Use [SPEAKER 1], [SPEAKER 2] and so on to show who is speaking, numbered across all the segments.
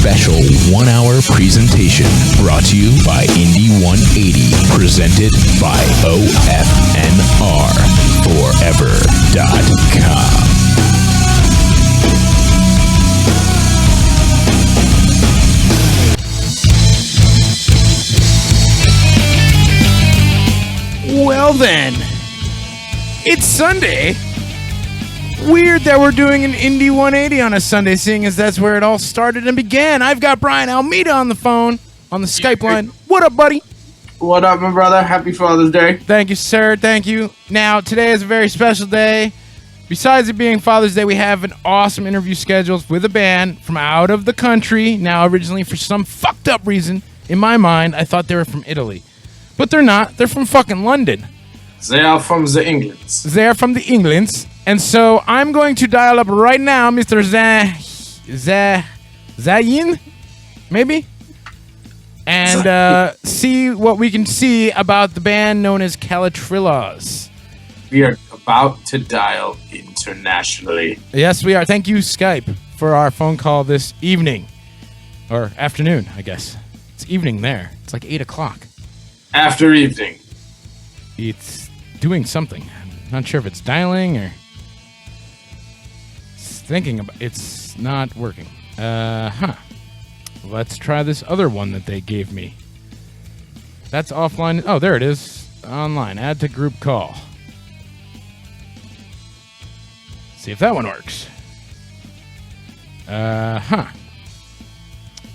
[SPEAKER 1] special 1-hour presentation brought to you by Indy 180, presented by OFNR, forever.com.
[SPEAKER 2] Well then, it's Sunday. Weird that we're doing an Indy 180 on a Sunday, seeing as that's where it all started and began. I've got Brian Almeida on the phone, on the Skype line. What up, buddy?
[SPEAKER 3] What up, my brother? Happy Father's Day.
[SPEAKER 2] Thank you, sir. Thank you. Now, today is a very special day. Besides it being Father's Day, we have an awesome interview scheduled with a band from out of the country. Now, originally, for some fucked up reason, in my mind, I thought they were from Italy. But they're not. They're from fucking London.
[SPEAKER 3] They are from the Englands.
[SPEAKER 2] They are from the Englands. And so I'm going to dial up right now Mr. Zayin, maybe? And see what we can see about the band known as Calatrilloz.
[SPEAKER 3] We are about to dial internationally.
[SPEAKER 2] Yes, we are. Thank you, Skype, for our phone call this evening. Or afternoon, I guess. It's evening there. It's like 8 o'clock.
[SPEAKER 3] After evening.
[SPEAKER 2] It's doing something. I'm not sure if it's dialing or thinking about. It's not working. Let's try this other one that they gave me. That's offline. Oh, there it is. Online. Add to group call. See if that one works. We are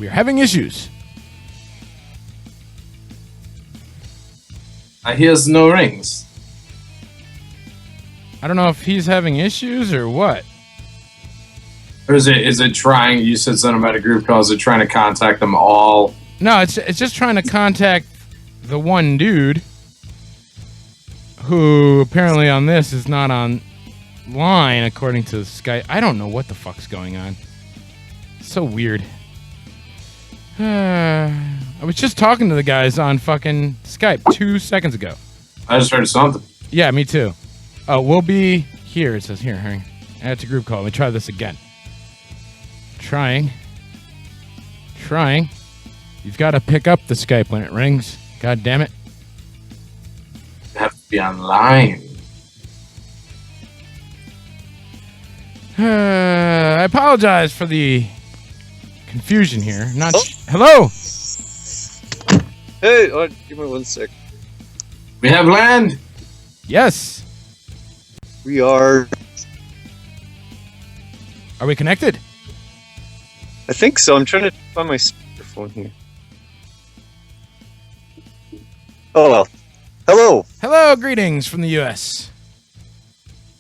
[SPEAKER 2] having issues.
[SPEAKER 3] I hears no rings.
[SPEAKER 2] I don't know if he's having issues or what.
[SPEAKER 3] Or is it trying, you said something about a group call, is it trying to contact them all?
[SPEAKER 2] No, it's just trying to contact the one dude who apparently on this is not online according to Skype. I don't know what the fuck's going on. It's so weird. I was just talking to the guys on fucking Skype 2 seconds ago.
[SPEAKER 3] I just heard something.
[SPEAKER 2] Yeah, me too. Oh, we'll be here. It says here. Hang on. Add to group call. Let me try this again. Trying. You've got to pick up the Skype when it rings. God damn it.
[SPEAKER 3] You have to be online.
[SPEAKER 2] I apologize for the confusion here. Hello.
[SPEAKER 4] Hey, give me 1 sec.
[SPEAKER 3] We have land.
[SPEAKER 2] Yes.
[SPEAKER 4] We are.
[SPEAKER 2] Are we connected?
[SPEAKER 4] I think so. I'm trying to find my speakerphone here. Oh well. Hello.
[SPEAKER 2] Hello. Greetings from the U.S.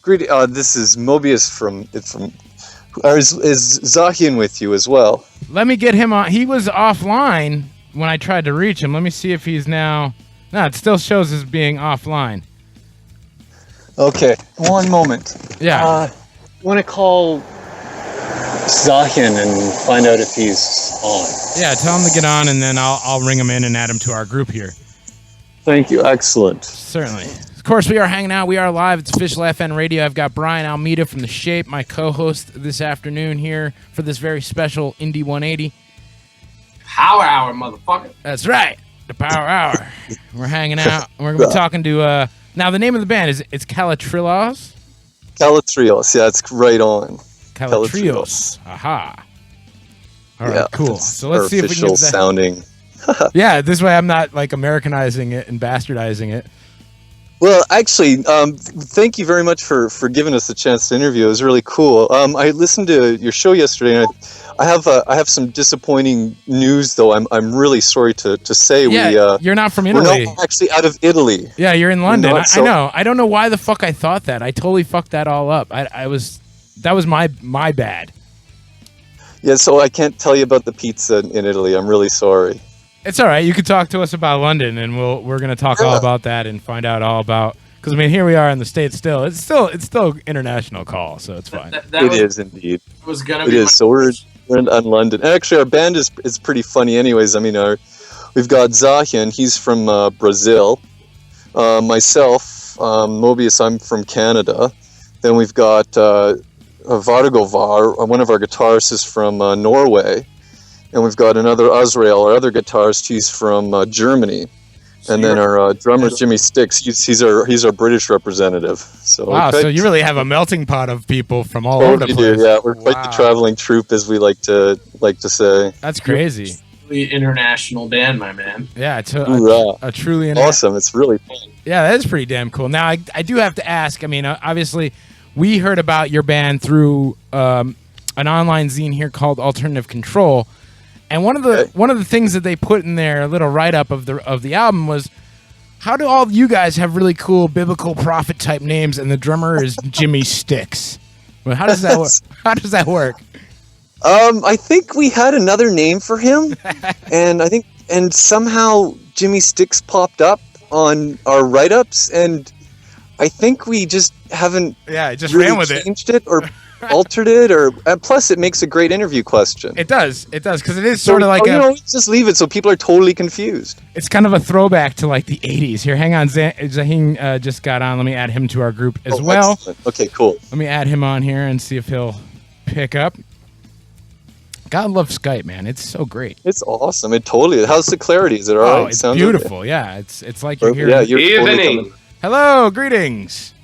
[SPEAKER 4] This is Mobius from. Is Zahian with you as well?
[SPEAKER 2] Let me get him on. He was offline when I tried to reach him. Let me see if he's now. No, it still shows as being offline.
[SPEAKER 4] Okay, 1 moment.
[SPEAKER 2] Yeah.
[SPEAKER 4] I want to call Zahian and find out if he's on.
[SPEAKER 2] Yeah, tell him to get on, and then I'll ring him in and add him to our group here.
[SPEAKER 4] Thank you. Excellent.
[SPEAKER 2] Certainly. Of course, we are hanging out. We are live. It's official FN Radio. I've got Brian Almeida from The Shape, my co-host this afternoon here for this very special Indy 180.
[SPEAKER 3] Power hour, motherfucker.
[SPEAKER 2] That's right. The Power Hour. We're hanging out. We're going to be talking to... now, the name of the band, it's Calatrilloz?
[SPEAKER 4] Calatrilloz. Yeah, it's right on.
[SPEAKER 2] Calatrilloz. Aha. All right, cool. So let's see if we can get that.
[SPEAKER 4] Sounding.
[SPEAKER 2] Yeah, this way I'm not like Americanizing it and bastardizing it.
[SPEAKER 4] Well, actually, thank you very much for giving us the chance to interview. It was really cool. I listened to your show yesterday, and I have some disappointing news, though. I'm really sorry to say.
[SPEAKER 2] Yeah, you're not from Italy.
[SPEAKER 4] We're not actually out of Italy.
[SPEAKER 2] Yeah, you're in London. I know. I don't know why the fuck I thought that. I totally fucked that all up. That was my bad.
[SPEAKER 4] Yeah, so I can't tell you about the pizza in Italy. I'm really sorry.
[SPEAKER 2] It's all right. You could talk to us about London, and we're gonna talk all about that and find out all about. Because I mean, here we are in the States. Still, it's still international call, so it's fine.
[SPEAKER 4] It is indeed.
[SPEAKER 3] Was gonna
[SPEAKER 4] it
[SPEAKER 3] be
[SPEAKER 4] is. So we're in London. And actually, our band is pretty funny. Anyways, I mean, we've got Zahian. He's from Brazil. Myself, Mobius. I'm from Canada. Then we've got Vargovar. One of our guitarists is from Norway. and we've got another Azrael, our other guitarist. He's from Germany, and then our drummer Jimmy Sticks. He's our British representative. So
[SPEAKER 2] wow, so you really have a melting pot of people from all over the place.
[SPEAKER 4] Yeah, we're quite the traveling troupe, as we like to say.
[SPEAKER 2] That's crazy.
[SPEAKER 3] International band, my man.
[SPEAKER 2] Yeah, a truly
[SPEAKER 4] awesome. It's really fun.
[SPEAKER 2] Yeah, that is pretty damn cool. Now, I do have to ask. I mean, obviously, we heard about your band through an online zine here called Alternative Control, and one of the things that they put in their little write up of the album was, how do all you guys have really cool biblical prophet type names, and the drummer is Jimmy Sticks? Well, how does that work? How does that work?
[SPEAKER 4] I think we had another name for him, and somehow Jimmy Sticks popped up on our write-ups, and I think we just haven't
[SPEAKER 2] just
[SPEAKER 4] really
[SPEAKER 2] ran with
[SPEAKER 4] changed it or altered it, or plus it makes a great interview question.
[SPEAKER 2] It does, because it is sort of like
[SPEAKER 4] just leave it so people are totally confused.
[SPEAKER 2] It's kind of a throwback to like the 80s. Here, hang on, Zaheen just got on. Let me add him to our group as well.
[SPEAKER 4] Excellent. Okay, cool.
[SPEAKER 2] Let me add him on here and see if he'll pick up. God love Skype, man. It's so great.
[SPEAKER 4] It's awesome. It totally. How's the clarity? Is it all right?
[SPEAKER 2] Oh, it's beautiful. Okay? Yeah, it's like you're here.
[SPEAKER 4] Yeah, you're
[SPEAKER 5] evening.
[SPEAKER 4] Totally
[SPEAKER 2] hello, greetings.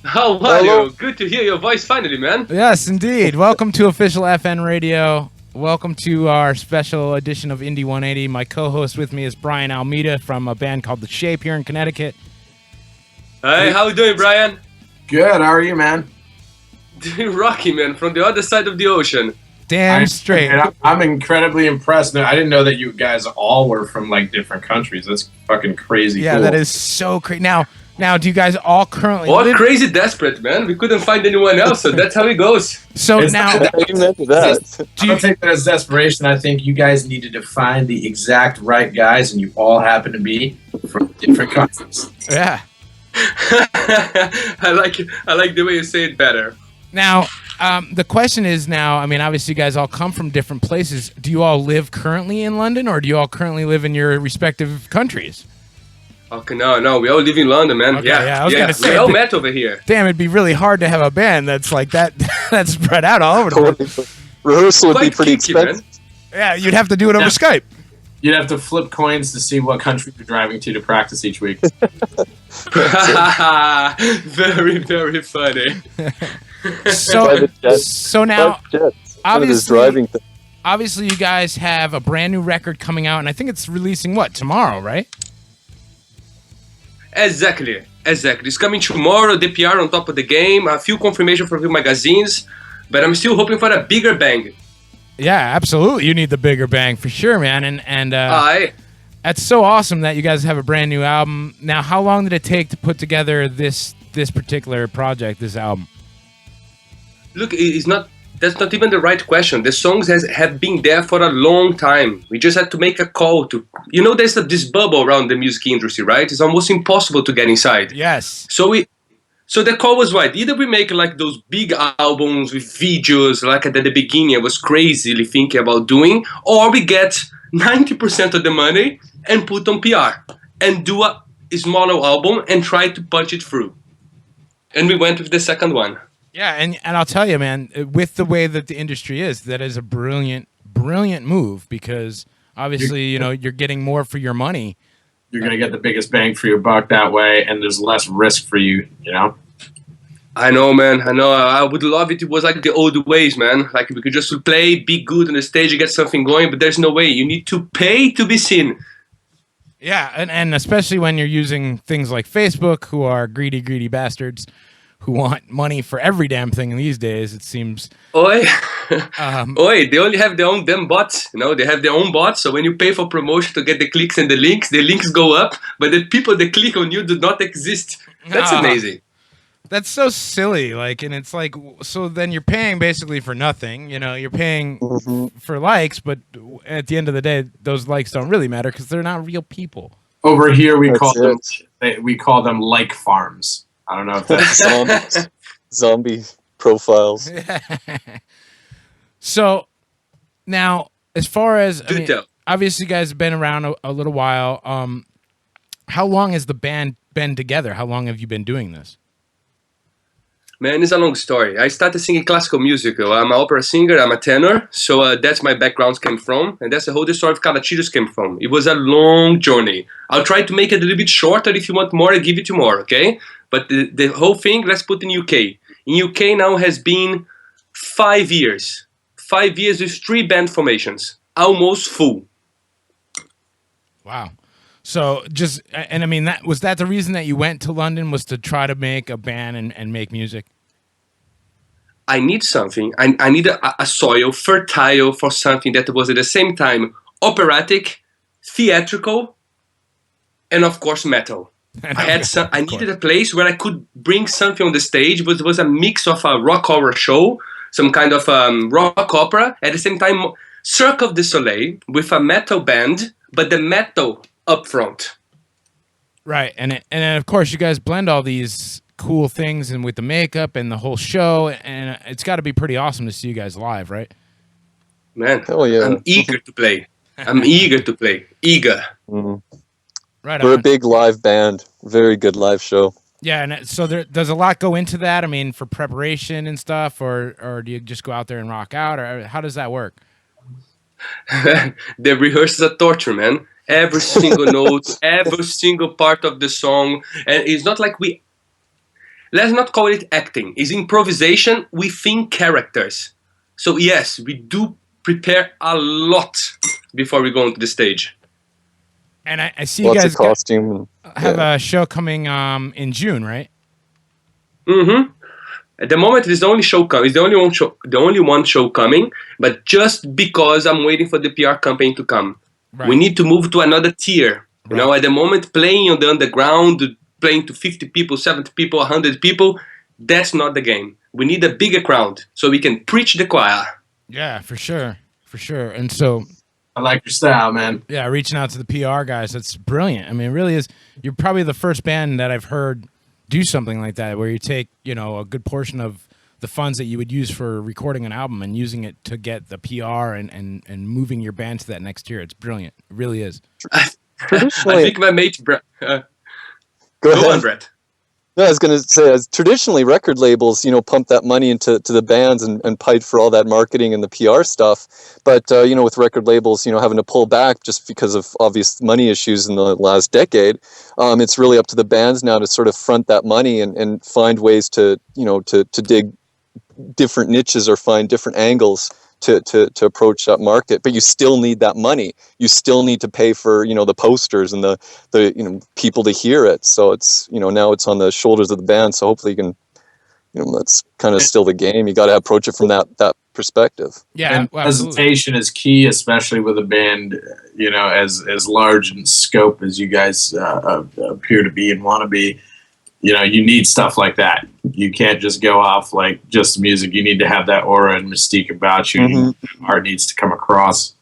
[SPEAKER 5] How are you? Good to hear your voice finally, man.
[SPEAKER 2] Yes, indeed. Welcome to Official FN Radio. Welcome to our special edition of Indie 180. My co-host with me is Brian Almeida from a band called The Shape here in Connecticut.
[SPEAKER 5] Hey, how you doing, Brian?
[SPEAKER 3] Good. How are you, man?
[SPEAKER 5] Doing rocky, man. From the other side of the ocean.
[SPEAKER 2] Damn straight.
[SPEAKER 3] I'm incredibly impressed. I didn't know that you guys all were from like different countries. That's fucking crazy.
[SPEAKER 2] Yeah,
[SPEAKER 3] cool.
[SPEAKER 2] That is so crazy. Now, do you guys all currently
[SPEAKER 5] live? Crazy desperate, man. We couldn't find anyone else, so that's how it goes.
[SPEAKER 2] So now,
[SPEAKER 3] I don't take that as desperation. I think you guys needed to find the exact right guys, and you all happen to be from different countries.
[SPEAKER 2] Yeah.
[SPEAKER 5] I like the way you say it better.
[SPEAKER 2] Now, the question is now, I mean, obviously you guys all come from different places. Do you all live currently in London, or do you all currently live in your respective countries?
[SPEAKER 5] Okay, no, we all live in London, man.
[SPEAKER 2] Okay, yeah, I was gonna say,
[SPEAKER 5] we all met over here.
[SPEAKER 2] Damn, it'd be really hard to have a band that's like that, that's spread out all over the place.
[SPEAKER 4] Rehearsal would be pretty expensive.
[SPEAKER 5] Man.
[SPEAKER 2] Yeah, you'd have to do it over Skype.
[SPEAKER 3] You'd have to flip coins to see what country you're driving to practice each week.
[SPEAKER 5] Very, very funny.
[SPEAKER 2] So now, obviously you guys have a brand new record coming out, and I think it's releasing, tomorrow, right?
[SPEAKER 5] Exactly. It's coming tomorrow, DPR on top of the game, a few confirmation from a few magazines, but I'm still hoping for a bigger bang.
[SPEAKER 2] Yeah, absolutely. You need the bigger bang for sure, man. And that's so awesome that you guys have a brand new album. Now, how long did it take to put together this particular project, this album?
[SPEAKER 5] Look, that's not even the right question. The songs have been there for a long time. We just had to make a call to, there's this bubble around the music industry, right? It's almost impossible to get inside.
[SPEAKER 2] Yes.
[SPEAKER 5] So the call was right. Either we make like those big albums with videos, like at the beginning I was crazily thinking about doing, or we get 90% of the money and put on PR and do a smaller album and try to punch it through. And we went with the second one.
[SPEAKER 2] Yeah, and I'll tell you, man, with the way that the industry is, that is a brilliant move, because obviously, you're getting more for your money.
[SPEAKER 3] You're going to get the biggest bang for your buck that way, and there's less risk for you,
[SPEAKER 5] I know, man. I know. I would love it. It was like the old ways, man. Like we could just play, be good on the stage and get something going, but there's no way. You need to pay to be seen.
[SPEAKER 2] Yeah, and especially when you're using things like Facebook, who are greedy bastards, who want money for every damn thing these days, it seems.
[SPEAKER 5] Oi, they only have their own damn bots. They have their own bots. So when you pay for promotion to get the clicks and the links go up, but the people that click on you do not exist. That's amazing.
[SPEAKER 2] That's so silly. And it's like, so then you're paying basically for nothing. You're paying for likes, but at the end of the day, those likes don't really matter because they're not real people.
[SPEAKER 3] Over here, we call them like farms. I don't know if that's
[SPEAKER 4] zombie profiles.
[SPEAKER 2] So now, as far as obviously, you guys have been around a little while. How long has the band been together? How long have you been doing this?
[SPEAKER 5] Man, it's a long story. I started singing classical music. I'm an opera singer. I'm a tenor. So that's my background came from. And that's the whole story of Calatrilloz came from. It was a long journey. I'll try to make it a little bit shorter. If you want more, I'll give it to you more, okay? But the whole thing, let's put in UK. In UK now has been 5 years. 5 years with 3 band formations. Almost full.
[SPEAKER 2] Wow. So just, and I mean, was that the reason that you went to London, was to try to make a band and make music?
[SPEAKER 5] I need something. I need a soil fertile for something that was at the same time operatic, theatrical, and of course metal. I needed a place where I could bring something on the stage, but it was a mix of a rock horror show, some kind of rock opera, at the same time Cirque du Soleil with a metal band, but the metal up front.
[SPEAKER 2] Right, and then of course you guys blend all these cool things and with the makeup and the whole show, and it's got to be pretty awesome to see you guys live, right?
[SPEAKER 5] Man,
[SPEAKER 4] hell yeah.
[SPEAKER 5] I'm eager to play. I'm eager to play. Eager.
[SPEAKER 4] Mhm.
[SPEAKER 2] Right.
[SPEAKER 4] We're a big live band. Very good live show.
[SPEAKER 2] Yeah, and so does a lot go into that? I mean, for preparation and stuff, or do you just go out there and rock out, or how does that work?
[SPEAKER 5] The rehearsals are torture, man. Every single note, every single part of the song, and it's not like let's not call it acting. It's improvisation within characters. So yes, we do prepare a lot before we go onto the stage.
[SPEAKER 2] And I see
[SPEAKER 4] Lots
[SPEAKER 2] you guys
[SPEAKER 4] of costume.
[SPEAKER 2] have a show coming in June, right?
[SPEAKER 5] Mm-hmm. At the moment, it's the only show coming. It's the only one show coming. But just because I'm waiting for the PR campaign to come,
[SPEAKER 2] Right.
[SPEAKER 5] we need to move to another tier. You know, at the moment, playing on the underground, playing to 50 people, 70 people, 100 people, that's not the game. We need a bigger crowd so we can preach the choir.
[SPEAKER 2] Yeah, for sure. And so,
[SPEAKER 3] I like your style, man.
[SPEAKER 2] yeah, reaching out to the PR guys, that's brilliant. I mean, it really is. You're probably the first band that I've heard do something like that, where you take, a good portion of the funds that you would use for recording an album and using it to get the PR and moving your band to that next tier. It's brilliant. It really is.
[SPEAKER 5] I
[SPEAKER 4] Traditionally,
[SPEAKER 5] think my mate,
[SPEAKER 4] go
[SPEAKER 5] go
[SPEAKER 4] ahead.
[SPEAKER 5] on, Brett.
[SPEAKER 4] No, I was going to say, as traditionally record labels, pump that money into the bands and paid for all that marketing and the PR stuff. But, with record labels, having to pull back just because of obvious money issues in the last decade, it's really up to the bands now to sort of front that money and find ways to dig different niches or find different angles to approach that market. But you still need that money. You still need to pay for, the posters and the people to hear it. So it's, now it's on the shoulders of the band. So hopefully you can, that's kind of still the game. You got to approach it from that perspective.
[SPEAKER 2] Yeah,
[SPEAKER 3] And
[SPEAKER 2] well, absolutely.
[SPEAKER 3] presentation is key, especially with a band, as large in scope as you guys appear to be and want to be. You need stuff like that. You can't just go off like just music. You need to have that aura and mystique about you.
[SPEAKER 4] Mm-hmm.
[SPEAKER 3] Art needs to come across.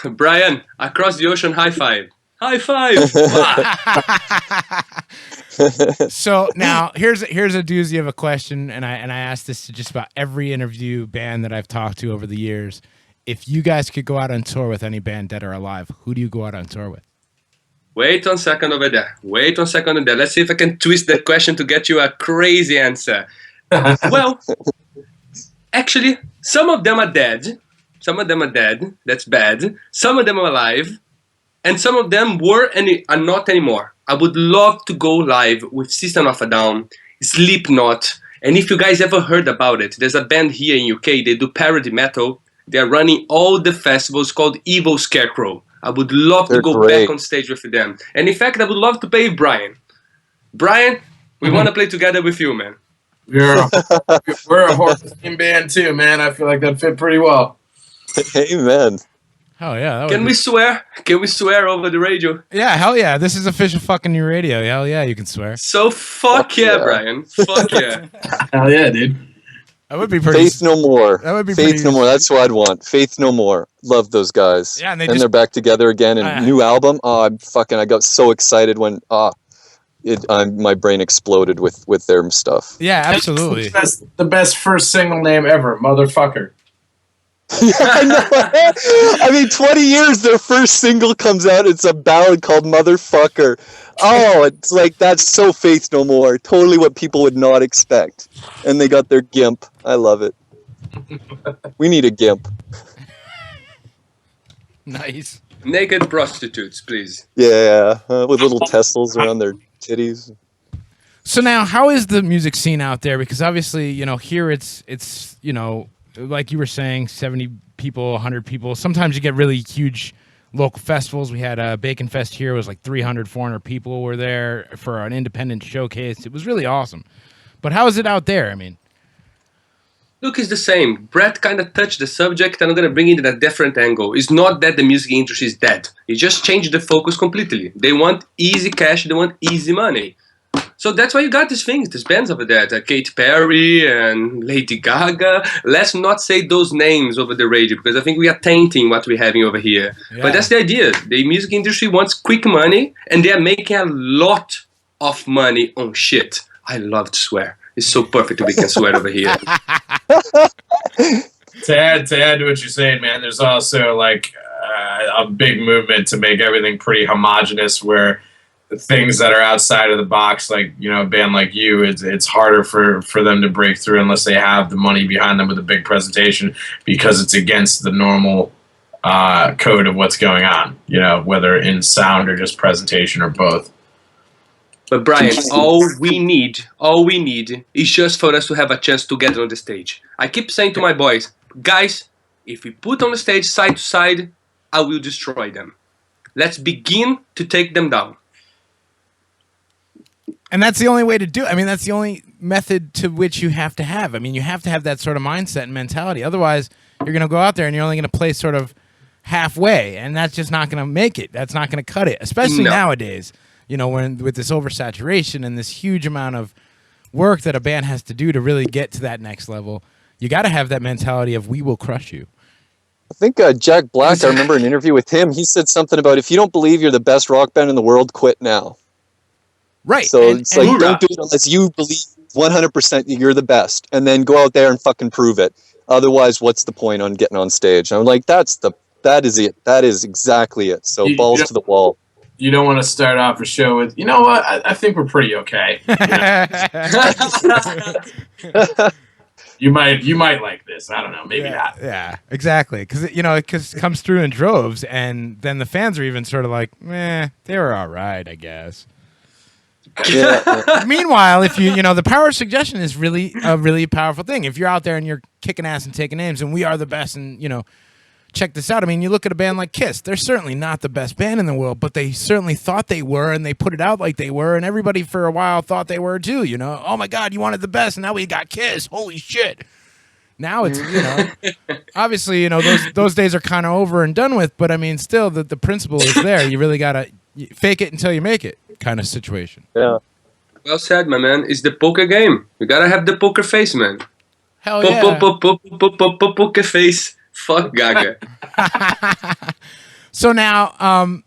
[SPEAKER 5] Brian, across the ocean, high five. High five!
[SPEAKER 2] So now here's a doozy of a question, and I asked this to just about every interview band that I've talked to over the years. If you guys could go out on tour with any band, dead or alive, who do you go out on tour with?
[SPEAKER 5] Wait 1 second over there. Wait 1 second over there. Let's see if I can twist that question to get you a crazy answer. Well, actually, some of them are dead. Some of them are dead. That's bad. Some of them are alive. And some of them were and are not anymore. I would love to go live with System of a Down, Slipknot. And if you guys ever heard about it, there's a band here in UK. They do parody metal. They're running all the festivals called Evil Scarecrow. I would love to go back on stage with them. And in fact, I would love to play with Brian. Brian, we want to play together with you, man.
[SPEAKER 3] We're a horror theme band too, man. I feel like that fit pretty well.
[SPEAKER 4] Amen.
[SPEAKER 2] Oh yeah.
[SPEAKER 5] Can we swear? Can we swear over the radio?
[SPEAKER 2] Yeah, hell yeah. This is official fucking new radio. Hell yeah, you can swear.
[SPEAKER 5] So fuck yeah, Brian. Fuck yeah.
[SPEAKER 3] Hell yeah, dude.
[SPEAKER 2] That would be pretty.
[SPEAKER 4] Faith No More.
[SPEAKER 2] That would be
[SPEAKER 4] Faith
[SPEAKER 2] pretty-
[SPEAKER 4] No More. That's what I'd want. Faith No More. Love those guys.
[SPEAKER 2] Yeah, and
[SPEAKER 4] and they're back together again. And new album. Oh, I got so excited when my brain exploded with their stuff.
[SPEAKER 2] Yeah, absolutely.
[SPEAKER 3] That's the best first single name ever, motherfucker.
[SPEAKER 4] Yeah, I know. I mean, 20 years, their first single comes out. It's a ballad called Motherfucker. Oh, it's like, that's so Faith No More. Totally what people would not expect. And they got their gimp. I love it. We need a gimp.
[SPEAKER 2] Nice.
[SPEAKER 5] Naked prostitutes, please.
[SPEAKER 4] Yeah, with little tassels around their titties.
[SPEAKER 2] So now, how is the music scene out there? Because obviously, here it's like you were saying, 70 people, 100 people. Sometimes you get really huge local festivals. We had a Bacon Fest here. It was like 300, 400 people were there for an independent showcase. It was really awesome. But how is it out there? I mean,
[SPEAKER 5] Look, it's the same. Brett kind of touched the subject, and I'm going to bring it in a different angle. It's not that the music industry is dead. It just changed the focus completely. They want easy cash. They want easy money. So that's why you got these things, these bands over there, Katy Perry and Lady Gaga. Let's not say those names over the radio, because I think we are tainting what we're having over here.
[SPEAKER 2] Yeah.
[SPEAKER 5] But that's the idea. The music industry wants quick money, and they are making a lot of money on shit. I love to swear. It's so perfect we can swear over here.
[SPEAKER 3] To add to what you're saying, man, there's also like a big movement to make everything pretty homogenous, where things that are outside of the box, like a band like you, it's harder for them to break through unless they have the money behind them with a big presentation, because it's against the normal code of what's going on. Whether in sound or just presentation or both.
[SPEAKER 5] But Brian, all we need is just for us to have a chance to get on the stage. I keep saying to my boys, guys, if we put on the stage side to side, I will destroy them. Let's begin to take them down.
[SPEAKER 2] and that's the only way to do it. I mean, that's the only method to which you have to have. I mean, you have to have that sort of mindset and mentality. Otherwise, you're going to go out there and you're only going to play sort of halfway, and that's just not going to make it. That's not going to cut it, especially nowadays. When with this oversaturation and this huge amount of work that a band has to do to really get to that next level, you got to have that mentality of "we will crush you."
[SPEAKER 4] I think Jack Black, I remember an interview with him, he said something about, if you don't believe you're the best rock band in the world, quit now.
[SPEAKER 2] Right.
[SPEAKER 4] So it's like, don't do it unless you believe 100% you're the best, and then go out there and fucking prove it. Otherwise, what's the point on getting on stage? I'm like, that is it. That is exactly it. So balls to the wall.
[SPEAKER 3] You don't want to start off a show with, you know what, I think we're pretty okay. You might like this. I don't know. Maybe not.
[SPEAKER 2] Yeah, exactly. Because it comes through in droves, and then the fans are even sort of like, they were all right, I guess.
[SPEAKER 4] Yeah.
[SPEAKER 2] Meanwhile, if the power of suggestion is really a really powerful thing. If you're out there and you're kicking ass and taking names, and we are the best, and check this out. I mean, you look at a band like Kiss. They're certainly not the best band in the world, but they certainly thought they were, and they put it out like they were, and everybody for a while thought they were too. Oh my God, you wanted the best, and now we got Kiss. Holy shit! Now it's obviously those days are kind of over and done with, but I mean, still the principle is there. You really gotta fake it until you make it, kind of situation.
[SPEAKER 4] Yeah.
[SPEAKER 5] Well said, my man. It's the poker game. You gotta have the poker face, man.
[SPEAKER 2] Hell yeah.
[SPEAKER 5] Poker face. Fuck Gaga.
[SPEAKER 2] So now,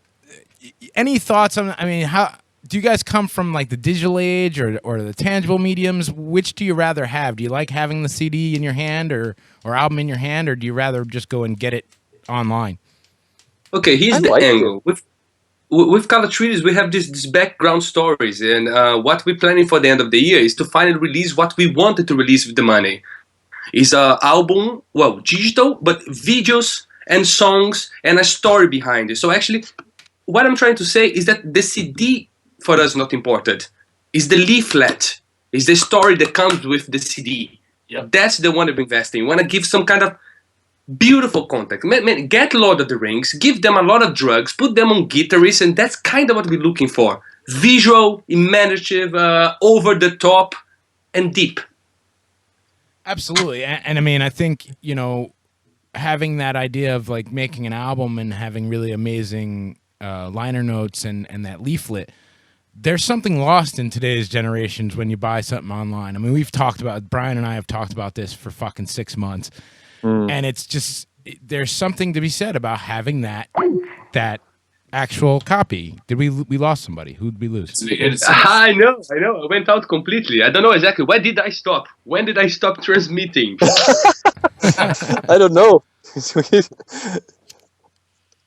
[SPEAKER 2] any thoughts on? I mean, how do you guys come from, like the digital age or the tangible mediums? Which do you rather have? Do you like having the CD in your hand or album in your hand, or do you rather just go and get it online?
[SPEAKER 5] Okay, here's the angle. With Calatrilloz, we have this background stories, and what we're planning for the end of the year is to finally release what we wanted to release with the money. It's an album, well, digital, but videos and songs and a story behind it. So actually, what I'm trying to say is that the CD for us is not important. It's the leaflet. It's the story that comes with the CD.
[SPEAKER 3] Yep.
[SPEAKER 5] That's the one that we're investing. We want to give some kind of beautiful content. Man, get Lord of the Rings, give them a lot of drugs, put them on guitarists, and that's kind of what we're looking for. Visual, imaginative, over the top, and deep.
[SPEAKER 2] Absolutely. And I mean, I think, having that idea of like making an album and having really amazing liner notes and that leaflet, there's something lost in today's generations when you buy something online. I mean, Brian and I have talked about this for fucking 6 months. And it's just, there's something to be said about having that actual copy. We lost somebody? Who'd we lose?
[SPEAKER 5] I know. I went out completely. I don't know exactly. Why did I stop? When did I stop transmitting?
[SPEAKER 4] I don't know.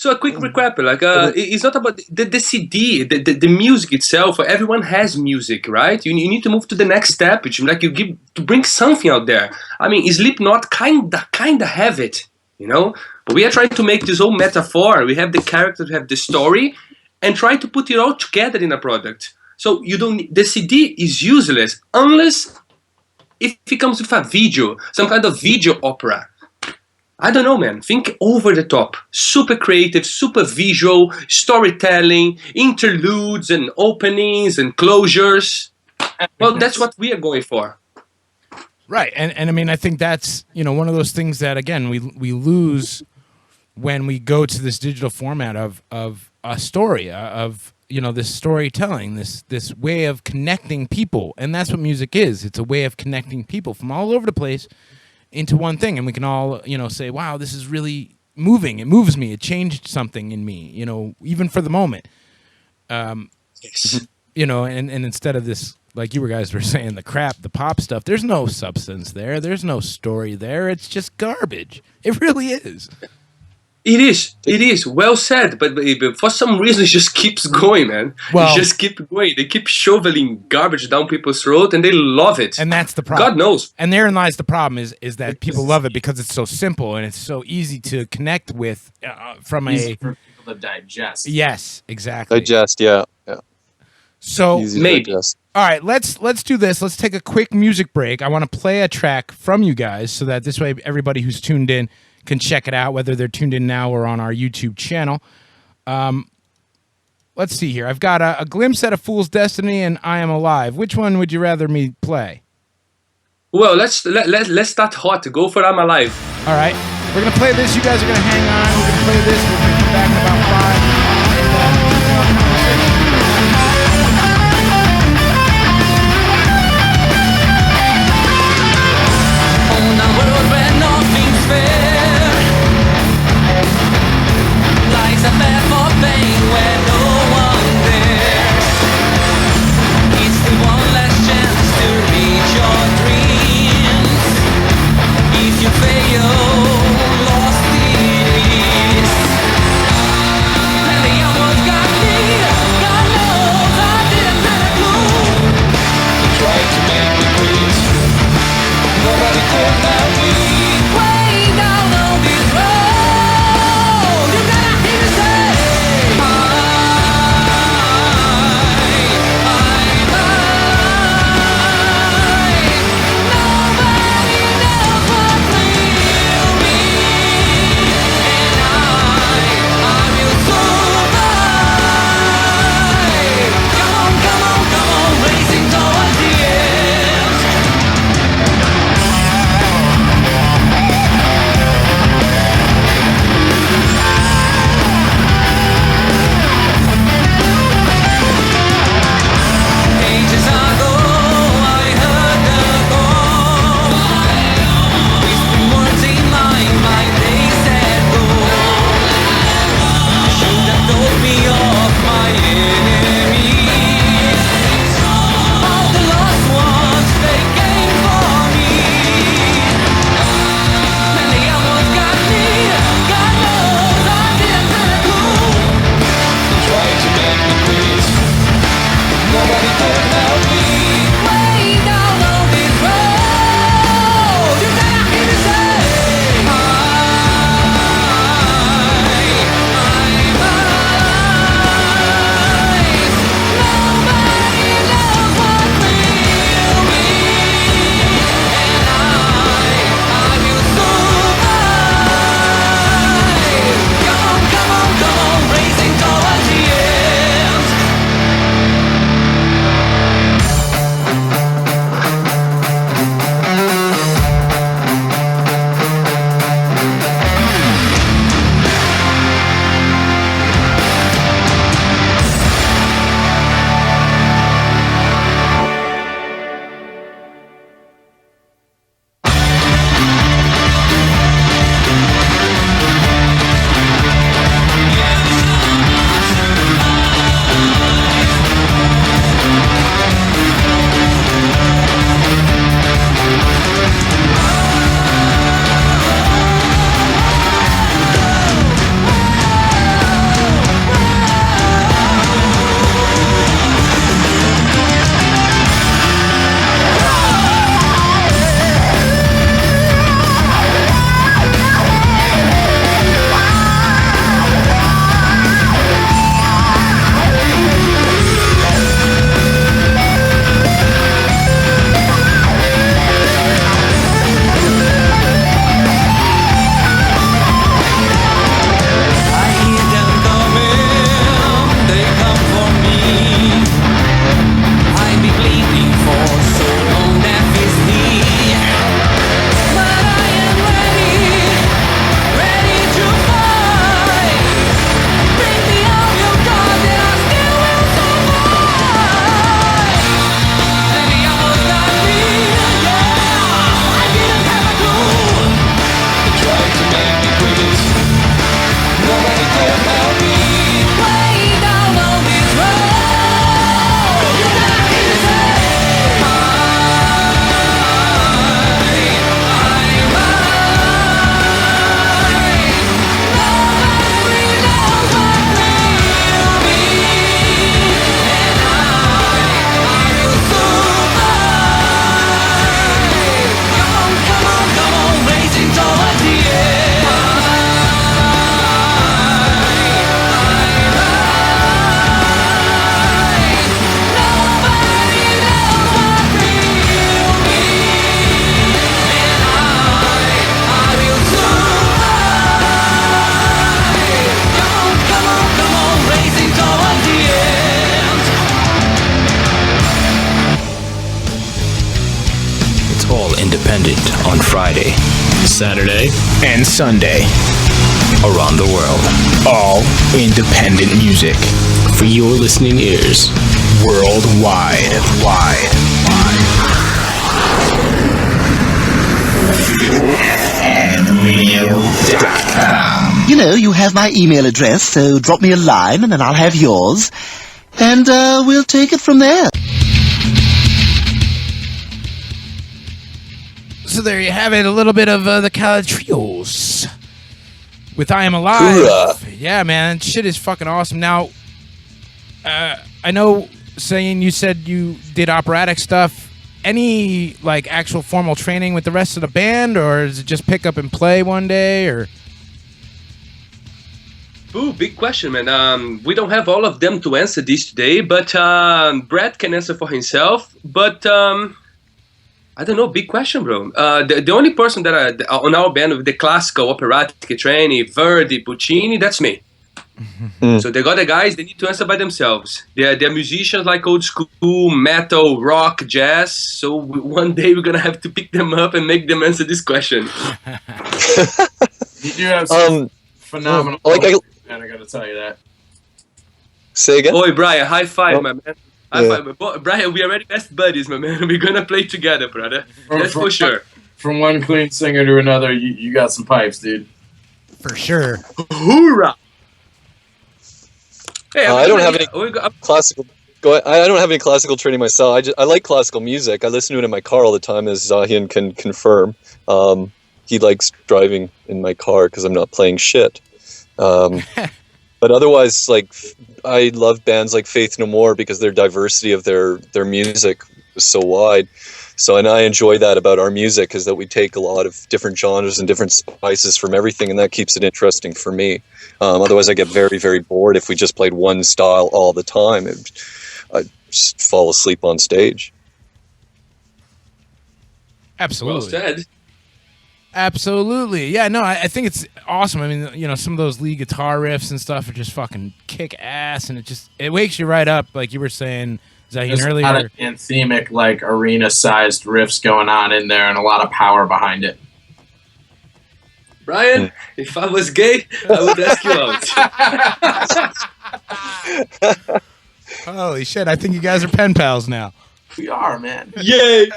[SPEAKER 5] So a quick recap, like it's not about the CD, the music itself. Everyone has music, right? You need to move to the next step, which like you give to bring something out there. I mean, Slipknot kinda have it, you know. But we are trying to make this whole metaphor. We have the character, we have the story, and try to put it all together in a product. So you don't. The CD is useless unless if it comes with a video, some kind of video opera. I don't know, man. Think over the top. Super creative, super visual, storytelling, interludes and openings and closures. Well, that's what we are going for.
[SPEAKER 2] Right. And I mean, I think that's, one of those things that, again, we lose when we go to this digital format of a story, of, this storytelling, this way of connecting people. And that's what music is. It's a way of connecting people from all over the place into one thing, and we can all say, wow, this is really moving, it moves me, it changed something in me, even for the moment.
[SPEAKER 5] Yes.
[SPEAKER 2] And instead of this, like you guys were saying, the pop stuff, there's no substance there's no story there, it's just garbage. It really is.
[SPEAKER 5] It is well said, but for some reason it just keeps going, man.
[SPEAKER 2] Well,
[SPEAKER 5] it just keep going. They keep shoveling garbage down people's throat, and they love it.
[SPEAKER 2] And that's the problem.
[SPEAKER 5] God knows.
[SPEAKER 2] And therein lies the problem: is that people love it because it's so simple and it's so easy to connect with from
[SPEAKER 3] Easy
[SPEAKER 2] a
[SPEAKER 3] for people to digest.
[SPEAKER 2] Yes, exactly.
[SPEAKER 4] Digest, yeah.
[SPEAKER 2] So
[SPEAKER 4] Easy to
[SPEAKER 5] maybe.
[SPEAKER 4] digest.
[SPEAKER 2] All right, let's do this. Let's take a quick music break. I want to play a track from you guys so that this way everybody who's tuned in can check it out, whether they're tuned in now or on our YouTube channel. Let's see here. I've got a glimpse at a fool's destiny and I Am Alive. Which one would you rather me play?
[SPEAKER 5] Well, let's start hot. Go for I'm Alive.
[SPEAKER 2] All right, we're gonna play this. You guys are gonna hang on. We're gonna play this. We're gonna come back in about 5.
[SPEAKER 6] If you fail, lost it is.
[SPEAKER 1] All independent on Friday, Saturday, and Sunday. Around the world. All independent music for your listening ears. Worldwide.
[SPEAKER 6] You know, you have my email address, so drop me a line and then I'll have yours. And we'll take it from there.
[SPEAKER 2] So there you have it, a little bit of the Calatrilloz with I Am Alive.
[SPEAKER 4] Hoorah.
[SPEAKER 2] Yeah, man, shit is fucking awesome. Now, I know you said you did operatic stuff. Any, like, actual formal training with the rest of the band, or is it just pick up and play one day, or?
[SPEAKER 5] Ooh, big question, man. We don't have all of them to answer this today, but Brad can answer for himself. But I don't know, big question, bro. The only person that on our band with the classical operatic training, Verdi, Puccini, that's me. So they got the guys, they need to answer by themselves. They're musicians like old school, metal, rock, jazz. So one day we're gonna have to pick them up and make them answer this question.
[SPEAKER 3] You do have some phenomenal. And I gotta tell you that.
[SPEAKER 4] Say again?
[SPEAKER 5] Oi, Brian, high five,
[SPEAKER 4] Oh.
[SPEAKER 5] my man. High five. Brian, we are already best buddies, my man. We're gonna play together, brother. That's for sure.
[SPEAKER 3] From one clean singer to another, you got some pipes, dude.
[SPEAKER 2] For sure.
[SPEAKER 5] Hoorah! Hey,
[SPEAKER 4] I don't have any classical. I don't have any classical training myself. I like classical music. I listen to it in my car all the time, as Zahian can confirm. He likes driving in my car because I'm not playing shit. But otherwise, like, I love bands like Faith No More because their diversity of their music is so wide. So, and I enjoy that about our music, is that we take a lot of different genres and different spices from everything, and that keeps it interesting for me. Otherwise, I get very, very bored if we just played one style all the time. I'd just fall asleep on stage.
[SPEAKER 2] Absolutely.
[SPEAKER 5] Well said.
[SPEAKER 2] Absolutely. Yeah, no, I think it's awesome. I mean, you know, some of those lead guitar riffs and stuff are just fucking kick ass, and it wakes you right up, like you were saying, Zahin,
[SPEAKER 3] There's
[SPEAKER 2] earlier.
[SPEAKER 3] a lot of anthemic, like, arena-sized riffs going on in there, and a lot of power behind it.
[SPEAKER 5] Brian, if I was gay, I would ask you out.
[SPEAKER 2] Holy shit, I think you guys are pen pals now.
[SPEAKER 3] We are, man.
[SPEAKER 5] Yay!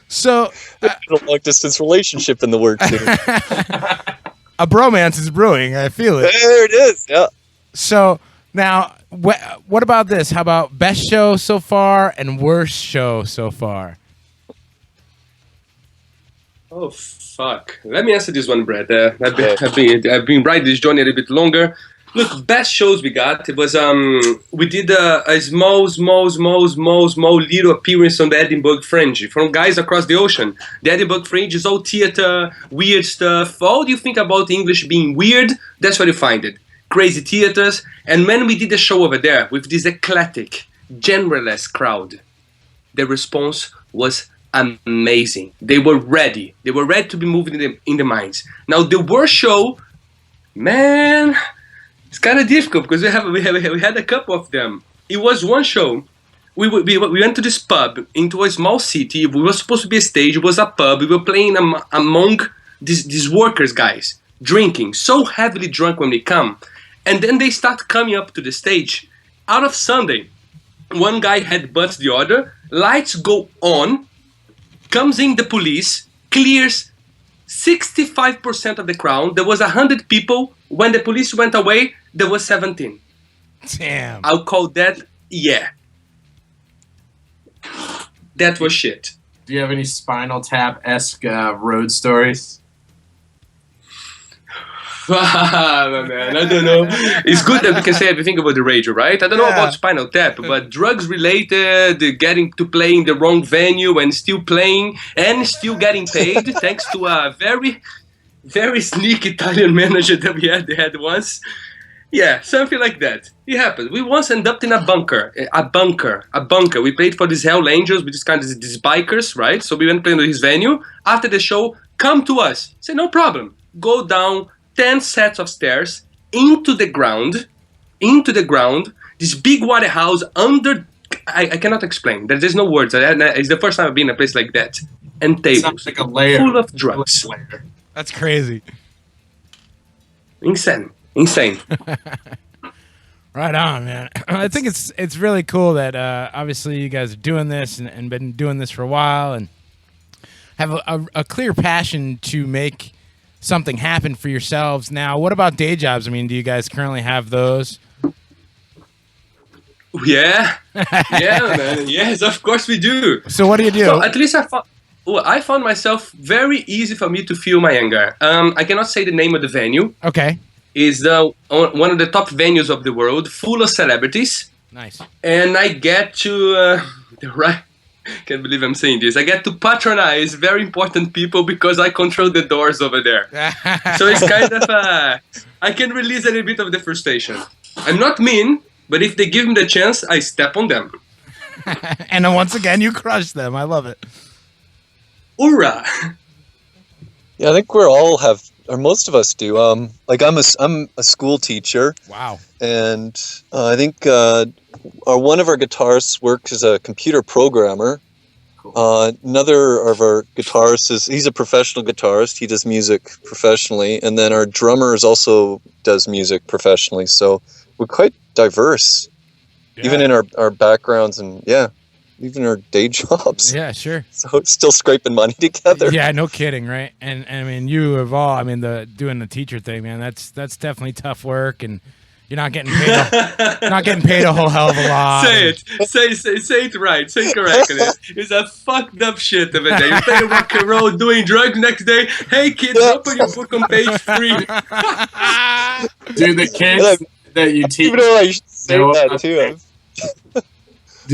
[SPEAKER 2] So,
[SPEAKER 4] A long-distance relationship in the works here.
[SPEAKER 2] a bromance is brewing, I feel it.
[SPEAKER 4] There it is, yeah.
[SPEAKER 2] So, now, what about this? How about best show so far and worst show so far?
[SPEAKER 5] Oh, fuck. Let me answer this one, Brad. I've been riding this journey a little bit longer. Look, best shows we got, it was, we did a small little appearance on the Edinburgh Fringe from guys across the ocean. The Edinburgh Fringe is all theater, weird stuff. All you think about English being weird, that's where you find it. Crazy theaters. And when we did a show over there with this eclectic, genreless crowd, the response was amazing. They were ready. They were ready to be moved in the minds. Now, the worst show, man, it's kind of difficult because we had a couple of them. It was one show. We went to this pub into a small city. We were supposed to be a stage. It was a pub. We were playing among these workers guys, drinking, so heavily drunk when they come. And then they start coming up to the stage. Out of Sunday, one guy headbutts the other. Lights go on. Comes in the police. Clears 65% of the crowd. There was 100 people. When the police went away, there was 17.
[SPEAKER 2] Damn.
[SPEAKER 5] I'll call that, yeah. That was shit.
[SPEAKER 3] Do you have any Spinal Tap-esque road stories?
[SPEAKER 5] My man, I don't know. It's good that we can say everything about the radio, right? I don't know about Spinal Tap, but drugs related, getting to play in the wrong venue and still playing and still getting paid thanks to a very, very sneaky Italian manager that we had once. Yeah, something like that. It happened. We once ended up in a bunker. We played for these Hell Angels, with these bikers, right? So we went playing to his venue. After the show, come to us. Say, no problem. Go down 10 sets of stairs into the ground, this big warehouse under I cannot explain. There's no words. It's the first time I've been in a place like that. And
[SPEAKER 3] It
[SPEAKER 5] tables
[SPEAKER 3] sounds like a layer.
[SPEAKER 5] full of drugs.
[SPEAKER 3] Layer.
[SPEAKER 2] That's crazy.
[SPEAKER 5] Insane.
[SPEAKER 2] Right on, man. I think it's really cool that obviously you guys are doing this and been doing this for a while and have a clear passion to make something happen for yourselves. Now, what about day jobs? I mean, do you guys currently have those?
[SPEAKER 5] Yeah, man. Yes, of course we do.
[SPEAKER 2] So what do you do?
[SPEAKER 5] So at least I found myself very easy for me to feel my anger. I cannot say the name of the venue.
[SPEAKER 2] Okay.
[SPEAKER 5] Is one of the top venues of the world, full of celebrities.
[SPEAKER 2] Nice.
[SPEAKER 5] And I get to can't believe I'm saying this. I get to patronize very important people because I control the doors over there. So it's kind of I can release a little bit of the frustration. I'm not mean, but if they give me the chance, I step on them.
[SPEAKER 2] And then once again, you crush them. I love it.
[SPEAKER 5] Hoorah!
[SPEAKER 4] Yeah, I think we're all have, or most of us do. Like I'm a school teacher.
[SPEAKER 2] Wow.
[SPEAKER 4] And I think one of our guitarists works as a computer programmer.
[SPEAKER 3] Cool.
[SPEAKER 4] Another of our guitarists he's a professional guitarist. He does music professionally, and then our drummer also does music professionally. So we're quite diverse, even in our backgrounds, and even our day jobs.
[SPEAKER 2] Yeah, sure.
[SPEAKER 4] So still scraping money together.
[SPEAKER 2] Yeah, no kidding, right? And I mean, you have all. I mean, doing the teacher thing, man. That's definitely tough work, and you're not getting paid a whole hell of a lot.
[SPEAKER 5] Say it right. Say it correctly. It's a fucked up shit of a day. You play rock and roll, doing drugs. Next day, hey kids, open your book on page 3.
[SPEAKER 3] Do the kids that you teach?
[SPEAKER 4] Even though I should say that too.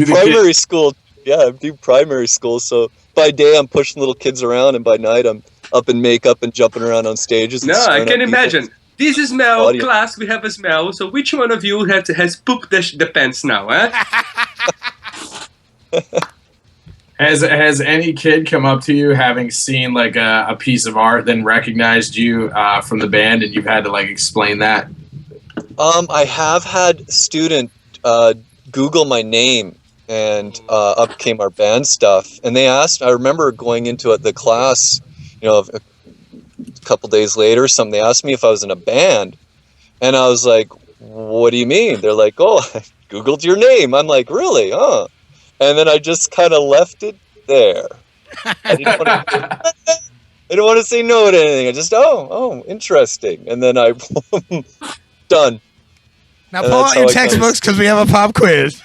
[SPEAKER 4] Primary school. Yeah, I do primary school. So by day I'm pushing little kids around, and by night I'm up in makeup and jumping around on stages.
[SPEAKER 5] No, I can imagine. This is smell,
[SPEAKER 4] Audience.
[SPEAKER 5] class, we have a smell. So which one of you has pooped the pants now, eh?
[SPEAKER 3] Has any kid come up to you having seen like a piece of art, then recognized you from the band, and you've had to like explain that?
[SPEAKER 4] I have had a student Google my name, and up came our band stuff. And they asked, I remember going into the class, a couple days later or something, they asked me if I was in a band. And I was like, what do you mean? They're like, oh, I Googled your name. I'm like, really? Huh? And then I just kind of left it there. I didn't want to say no to anything. I just, oh, interesting. And then I, done.
[SPEAKER 2] Now pull out your textbooks because we have a pop quiz.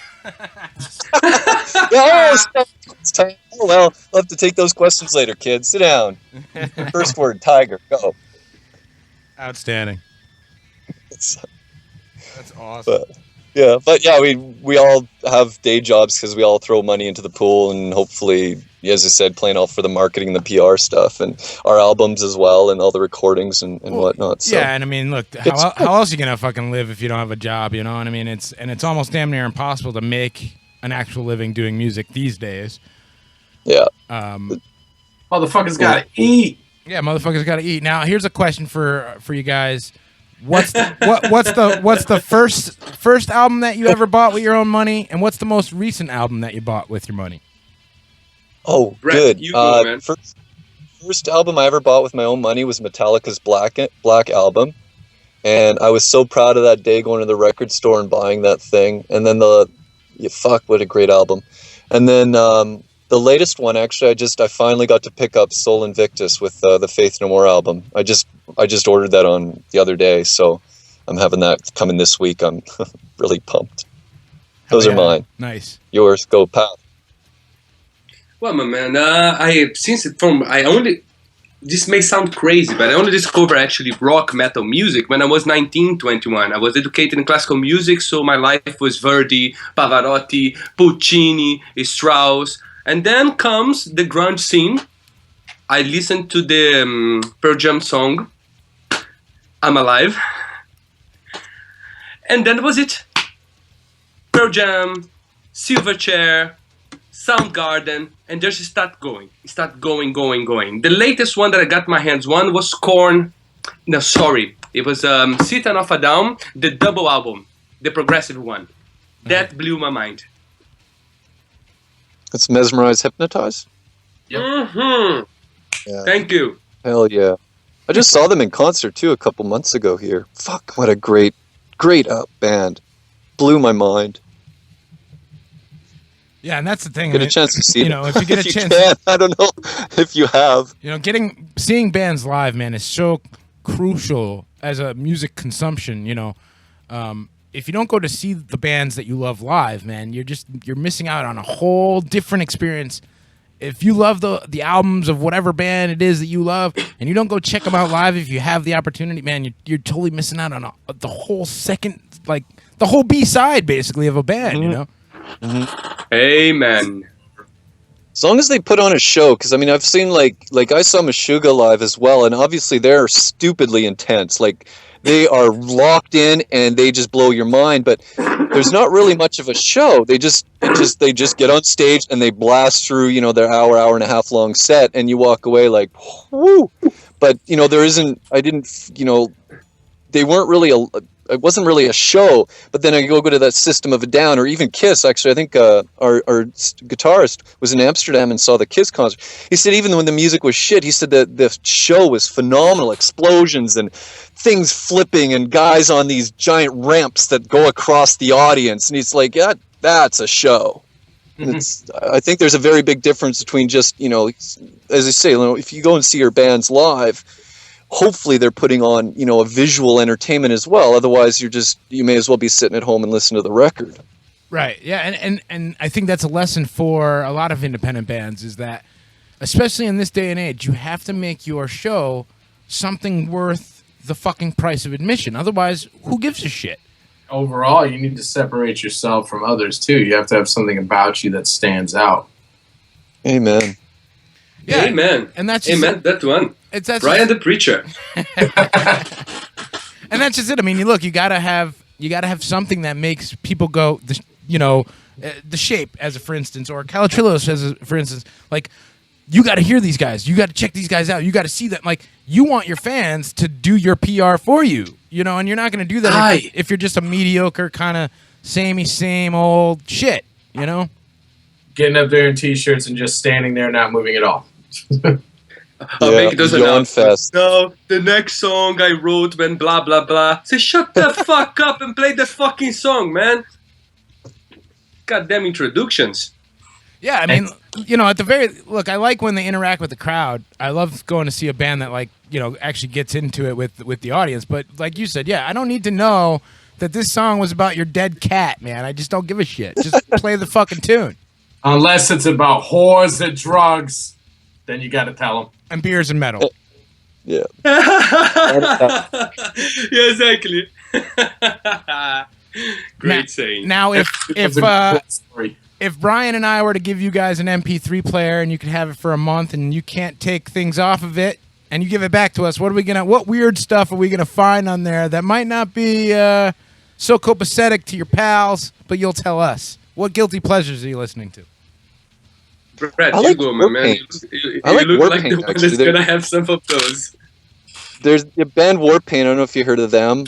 [SPEAKER 4] Oh, well, I'll have to take those questions later, kids. Sit down. First word, tiger, go.
[SPEAKER 2] Outstanding. That's awesome.
[SPEAKER 4] But we all have day jobs because we all throw money into the pool, and hopefully, as I said, playing all for the marketing and the PR stuff, and our albums as well, and all the recordings and whatnot. So.
[SPEAKER 2] Yeah, and I mean, look, how else are you gonna fucking live if you don't have a job? You know what I mean? It's almost damn near impossible to make an actual living doing music these days.
[SPEAKER 4] Yeah.
[SPEAKER 3] Motherfuckers gotta eat.
[SPEAKER 2] Yeah, motherfuckers gotta eat. Now, here's a question for you guys. What's the first album that you ever bought with your own money, and what's the most recent album that you bought with your money?
[SPEAKER 4] Oh,
[SPEAKER 5] Brett,
[SPEAKER 4] good.
[SPEAKER 5] you go, man.
[SPEAKER 4] First album I ever bought with my own money was Metallica's Black Album, and I was so proud of that day going to the record store and buying that thing. And then what a great album. And then the latest one, actually, I finally got to pick up Soul Invictus with the Faith No More album. I just ordered that on the other day, so I'm having that coming this week. I'm really pumped. Those are mine.
[SPEAKER 2] Nice.
[SPEAKER 4] Yours, go, Pat.
[SPEAKER 5] Well, my man, this may sound crazy, but I only discovered actually rock metal music when I was 19, 21. I was educated in classical music, so my life was Verdi, Pavarotti, Puccini, Strauss. And then comes the grunge scene. I listened to the Pearl Jam song, I'm Alive. And then was it. Pearl Jam, Silverchair, Soundgarden, and just start going. The latest one that I got my hands on was Korn. No, sorry. It was System of a Down, the double album, the progressive one. That blew my mind.
[SPEAKER 4] It's Mesmerize, Hypnotize.
[SPEAKER 3] Yep.
[SPEAKER 5] Mm-hmm.
[SPEAKER 4] Yeah.
[SPEAKER 5] Thank you.
[SPEAKER 4] Hell yeah. I just saw them in concert too a couple months ago here. Fuck, what a great band. Blew my mind.
[SPEAKER 2] Yeah, and that's the thing.
[SPEAKER 4] Get a chance to see
[SPEAKER 2] you know, if you get a
[SPEAKER 4] if
[SPEAKER 2] chance,
[SPEAKER 4] you can. I don't know if you have.
[SPEAKER 2] you know, seeing bands live, man, is so crucial as a music consumption. You know, if you don't go to see the bands that you love live, man, you're missing out on a whole different experience. If you love the albums of whatever band it is that you love, and you don't go check them out live, if you have the opportunity, man, you're totally missing out on the whole second, like the whole B-side, basically, of a band. You know.
[SPEAKER 5] Amen.
[SPEAKER 4] As long as they put on a show, because I mean, I've seen like I saw Meshuggah live as well, and obviously they're stupidly intense. Like they are locked in and they just blow your mind. But there's not really much of a show. They just get on stage and they blast through, you know, their hour and a half long set, and you walk away like, whoo. But you know, they weren't really it wasn't really a show. But then I go to that System of a Down, or even Kiss. Actually, I think our guitarist was in Amsterdam and saw the Kiss concert. He said even when the music was shit, he said that the show was phenomenal. Explosions and things flipping and guys on these giant ramps that go across the audience. And he's like, yeah, that's a show. I think there's a very big difference between just, you know, as I say, you know, if you go and see your bands live, hopefully they're putting on, you know, a visual entertainment as well. Otherwise, you may as well be sitting at home and listen to the record.
[SPEAKER 2] Right. Yeah. And I think that's a lesson for a lot of independent bands, is that, especially in this day and age, you have to make your show something worth the fucking price of admission. Otherwise, who gives a shit?
[SPEAKER 3] Overall, you need to separate yourself from others too. You have to have something about you that stands out.
[SPEAKER 4] Amen.
[SPEAKER 2] Yeah.
[SPEAKER 5] Amen.
[SPEAKER 2] And that's just
[SPEAKER 5] Amen. That one.
[SPEAKER 2] that's
[SPEAKER 5] Brian the Preacher.
[SPEAKER 2] And that's just it. I mean, you gotta have something that makes people go, the Shape, as a for instance, or Calatrilloz, as a for instance. Like, you got to hear these guys. You got to check these guys out. You got to see them. Like, you want your fans to do your PR for you, you know, and you're not going to do that if you're just a mediocre kind of same old shit, you know.
[SPEAKER 3] Getting up there in t-shirts and just standing there, not moving at all.
[SPEAKER 5] I'll make those
[SPEAKER 4] yawn
[SPEAKER 5] announcements.
[SPEAKER 4] fest.
[SPEAKER 5] No, the next song I wrote when blah blah blah. Say, shut the fuck up and play the fucking song, man. Goddamn introductions.
[SPEAKER 2] Yeah, I mean, you know, I like when they interact with the crowd. I love going to see a band that, like, you know, actually gets into it with the audience. But like you said, yeah, I don't need to know that this song was about your dead cat, man. I just don't give a shit. Just play the fucking tune.
[SPEAKER 3] Unless it's about whores and drugs, then you got to tell them.
[SPEAKER 2] And beers and metal.
[SPEAKER 4] Yeah.
[SPEAKER 5] Yeah, exactly. Great saying.
[SPEAKER 2] Now,
[SPEAKER 3] It's a good story.
[SPEAKER 2] if Brian and I were to give you guys an MP3 player and you could have it for a month and you can't take things off of it and you give it back to us, what weird stuff are we gonna find on there that might not be so copacetic to your pals, but you'll tell us? What guilty pleasures are you listening to?
[SPEAKER 5] Brett,
[SPEAKER 4] I
[SPEAKER 5] you
[SPEAKER 4] like
[SPEAKER 5] go, my man.
[SPEAKER 4] Warpaint.
[SPEAKER 5] You
[SPEAKER 4] I like
[SPEAKER 5] look like
[SPEAKER 4] Warpaint,
[SPEAKER 5] the one
[SPEAKER 4] actually.
[SPEAKER 5] that's gonna have some of those.
[SPEAKER 4] There's the band Warpaint. I don't know if you heard of them.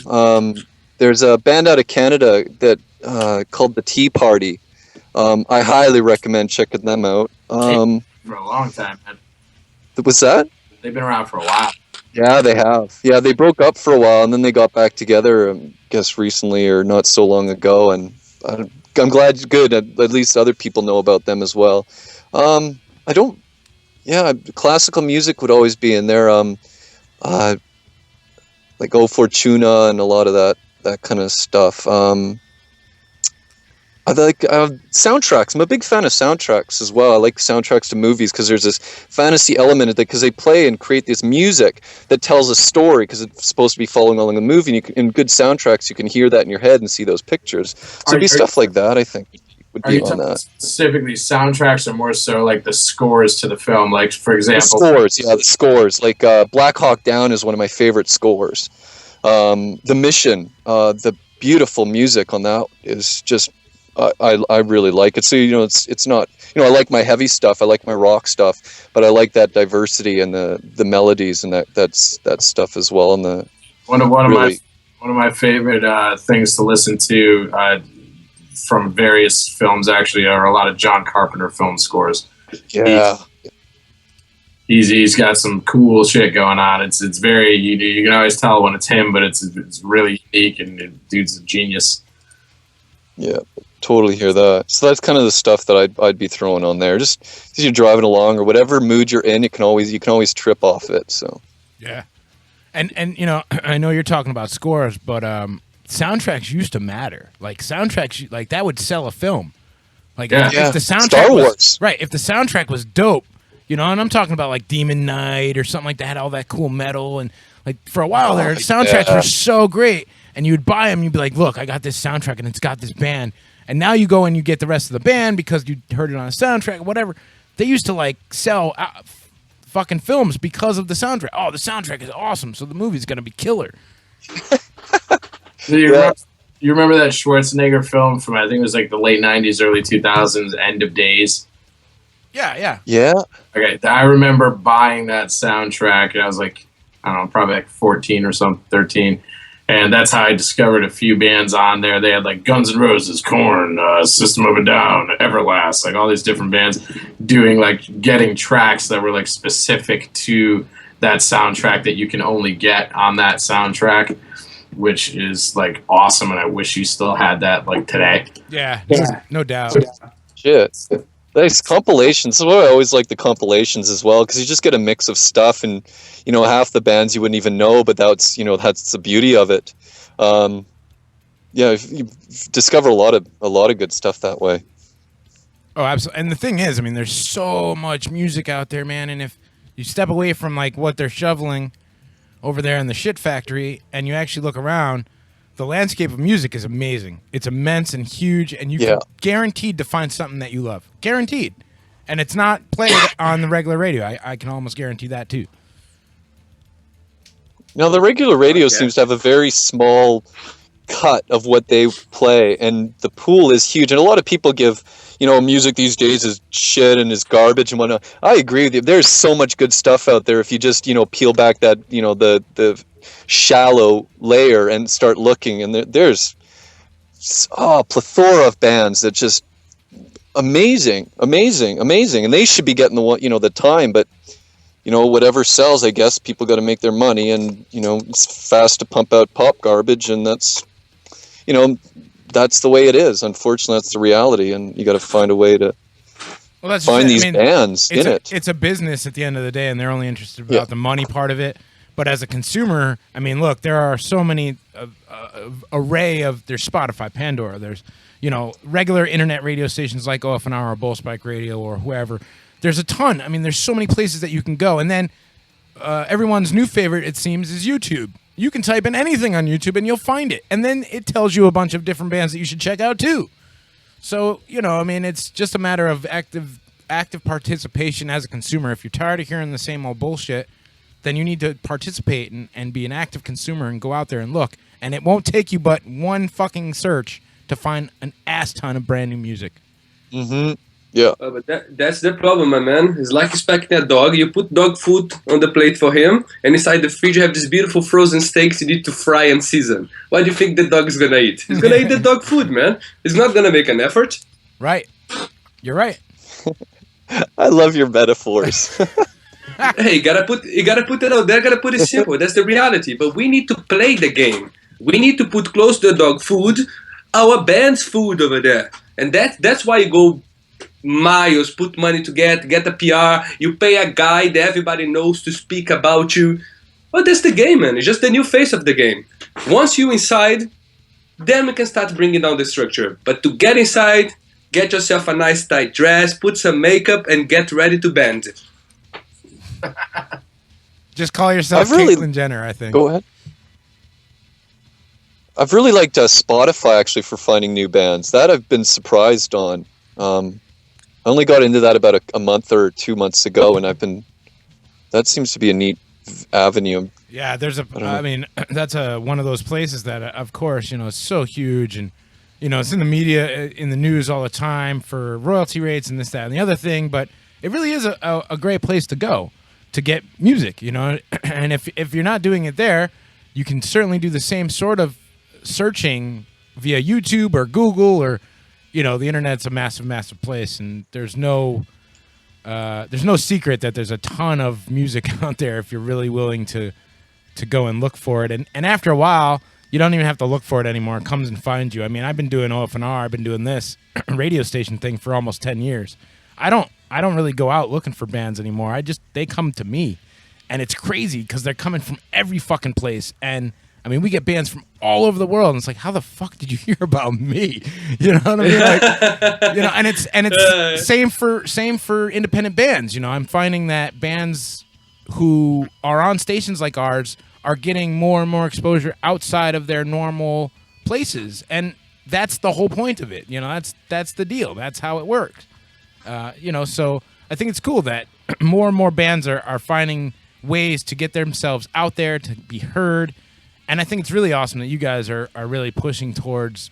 [SPEAKER 4] There's a band out of Canada that called the Tea Party. I highly recommend checking them out.
[SPEAKER 3] For a long time, man.
[SPEAKER 4] What's that?
[SPEAKER 3] They've been around for a while.
[SPEAKER 4] Yeah, they have. Yeah, they broke up for a while and then they got back together, I guess recently or not so long ago. And I'm glad, good. At least other people know about them as well. Classical music would always be in there. Like O Fortuna and a lot of that kind of stuff. I like soundtracks. I'm a big fan of soundtracks as well. I like soundtracks to movies because there's this fantasy element of it, because they play and create this music that tells a story because it's supposed to be following along the movie. And in good soundtracks, you can hear that in your head and see those pictures. So it'd be stuff like that, I think, would
[SPEAKER 3] Are
[SPEAKER 4] be
[SPEAKER 3] you
[SPEAKER 4] on
[SPEAKER 3] talking
[SPEAKER 4] that.
[SPEAKER 3] specifically soundtracks, or more so like the scores to the film? Like, for
[SPEAKER 4] The
[SPEAKER 3] example,
[SPEAKER 4] the scores. Like Black Hawk Down is one of my favorite scores. The Mission, the beautiful music on that is just, I really like it. So, you know, it's not, you know, I like my heavy stuff, I like my rock stuff, but I like that diversity and the melodies and that stuff as well. And
[SPEAKER 3] one of my favorite things to listen to from various films. Actually, are a lot of John Carpenter film scores.
[SPEAKER 4] Yeah.
[SPEAKER 3] He's got some cool shit going on. It's very you can always tell when it's him, but it's really unique, and the dude's a genius.
[SPEAKER 4] Yeah, totally hear that. So that's kind of the stuff that I'd be throwing on there. Just as you're driving along or whatever mood you're in, you can always trip off it. So
[SPEAKER 2] Yeah. And you know, I know you're talking about scores, but soundtracks used to matter. Like soundtracks, like that would sell a film. Like if the soundtrack
[SPEAKER 4] Star Wars.
[SPEAKER 2] was right, if the soundtrack was dope, you know, and I'm talking about like Demon Knight or something like that, had all that cool metal, and like for a while there, soundtracks were so great, and you'd buy them, you'd be like, look, I got this soundtrack and it's got this band, and now you go and you get the rest of the band because you heard it on a soundtrack, or whatever. They used to like sell fucking films because of the soundtrack. Oh, the soundtrack is awesome, so the movie's gonna be killer.
[SPEAKER 3] So you remember that Schwarzenegger film from, I think it was like the late 90s, early 2000s, End of Days?
[SPEAKER 2] Yeah.
[SPEAKER 3] Okay, I remember buying that soundtrack, and I was like, I don't know, probably like 14 or something, 13. And that's how I discovered a few bands on there. They had like Guns N' Roses, Korn, System of a Down, Everlast, like all these different bands doing like getting tracks that were like specific to that soundtrack that you can only get on that soundtrack, which is like awesome. And I wish you still had that like today.
[SPEAKER 2] Yeah, no doubt.
[SPEAKER 4] shit. Nice compilations. That's why I always like the compilations as well, because you just get a mix of stuff, and you know, half the bands you wouldn't even know, but that's the beauty of it. You discover a lot of good stuff that way.
[SPEAKER 2] Oh, absolutely. And the thing is, I mean, there's so much music out there, man. And if you step away from like what they're shoveling over there in the shit factory, and you actually look around, the landscape of music is amazing. It's immense and huge, and you're guaranteed to find something that you love. Guaranteed. And it's not played on the regular radio. I can almost guarantee that, too.
[SPEAKER 4] Now, the regular radio seems to have a very small cut of what they play, and the pool is huge. And a lot of people give, music these days is shit and is garbage and whatnot. I agree with you. There's so much good stuff out there if you just, peel back that, the shallow layer and start looking, and there's a plethora of bands that just amazing, and they should be getting the time, but whatever sells, I guess people got to make their money, and it's fast to pump out pop garbage, and that's the way it is. Unfortunately, that's the reality, and you got to find a way to find these bands in it.
[SPEAKER 2] It's a business at the end of the day, and they're only interested about the money part of it. But as a consumer, I mean, look, there are so many array of, there's Spotify, Pandora, there's, regular internet radio stations like OFNR or Bull Spike Radio or whoever. There's a ton. I mean, there's so many places that you can go. And then everyone's new favorite, it seems, is YouTube. You can type in anything on YouTube and you'll find it. And then it tells you a bunch of different bands that you should check out too. So, it's just a matter of active participation as a consumer. If you're tired of hearing the same old bullshit, then you need to participate and be an active consumer and go out there and look. And it won't take you but one fucking search to find an ass ton of brand new music.
[SPEAKER 4] Mm-hmm. Yeah.
[SPEAKER 5] But that's the problem, my man. It's like expecting a dog. You put dog food on the plate for him, and inside the fridge you have these beautiful frozen steaks you need to fry and season. What do you think the dog is going to eat? He's going to eat the dog food, man. He's not going to make an effort.
[SPEAKER 2] Right. You're right.
[SPEAKER 4] I love your metaphors.
[SPEAKER 5] Hey, you gotta put it out there. Gotta put it simple. That's the reality. But we need to play the game. We need to put close to the dog food, our band's food over there, and that's why you go miles, put money to get a PR. You pay a guy that everybody knows to speak about you. Well, that's the game, man. It's just the new face of the game. Once you inside, then we can start bringing down the structure. But to get inside, get yourself a nice tight dress, put some makeup, and get ready to band.
[SPEAKER 2] Just call yourself Caitlyn Jenner, I think.
[SPEAKER 4] Go ahead. I've really liked Spotify, actually, for finding new bands. That I've been surprised on. I only got into that about a month or 2 months ago, and that seems to be a neat avenue.
[SPEAKER 2] Yeah, that's one of those places that, of course, is so huge, and, it's in the media, in the news all the time for royalty rates and this, that, and the other thing, but it really is a great place to go to get music, and if you're not doing it there, you can certainly do the same sort of searching via YouTube or Google or, the internet's a massive, massive place, and there's no secret that there's a ton of music out there if you're really willing to go and look for it. And after a while, you don't even have to look for it anymore. It comes and finds you. I mean, I've been doing OFNR. I've been doing this radio station thing for almost 10 years. I don't really go out looking for bands anymore. They come to me, and it's crazy because they're coming from every fucking place. And I mean, we get bands from all over the world, and it's like, how the fuck did you hear about me? You know what I mean? Like, and it's same for independent bands. I'm finding that bands who are on stations like ours are getting more and more exposure outside of their normal places, and that's the whole point of it. That's the deal. That's how it works. So I think it's cool that more and more bands are finding ways to get themselves out there, to be heard. And I think it's really awesome that you guys are really pushing towards,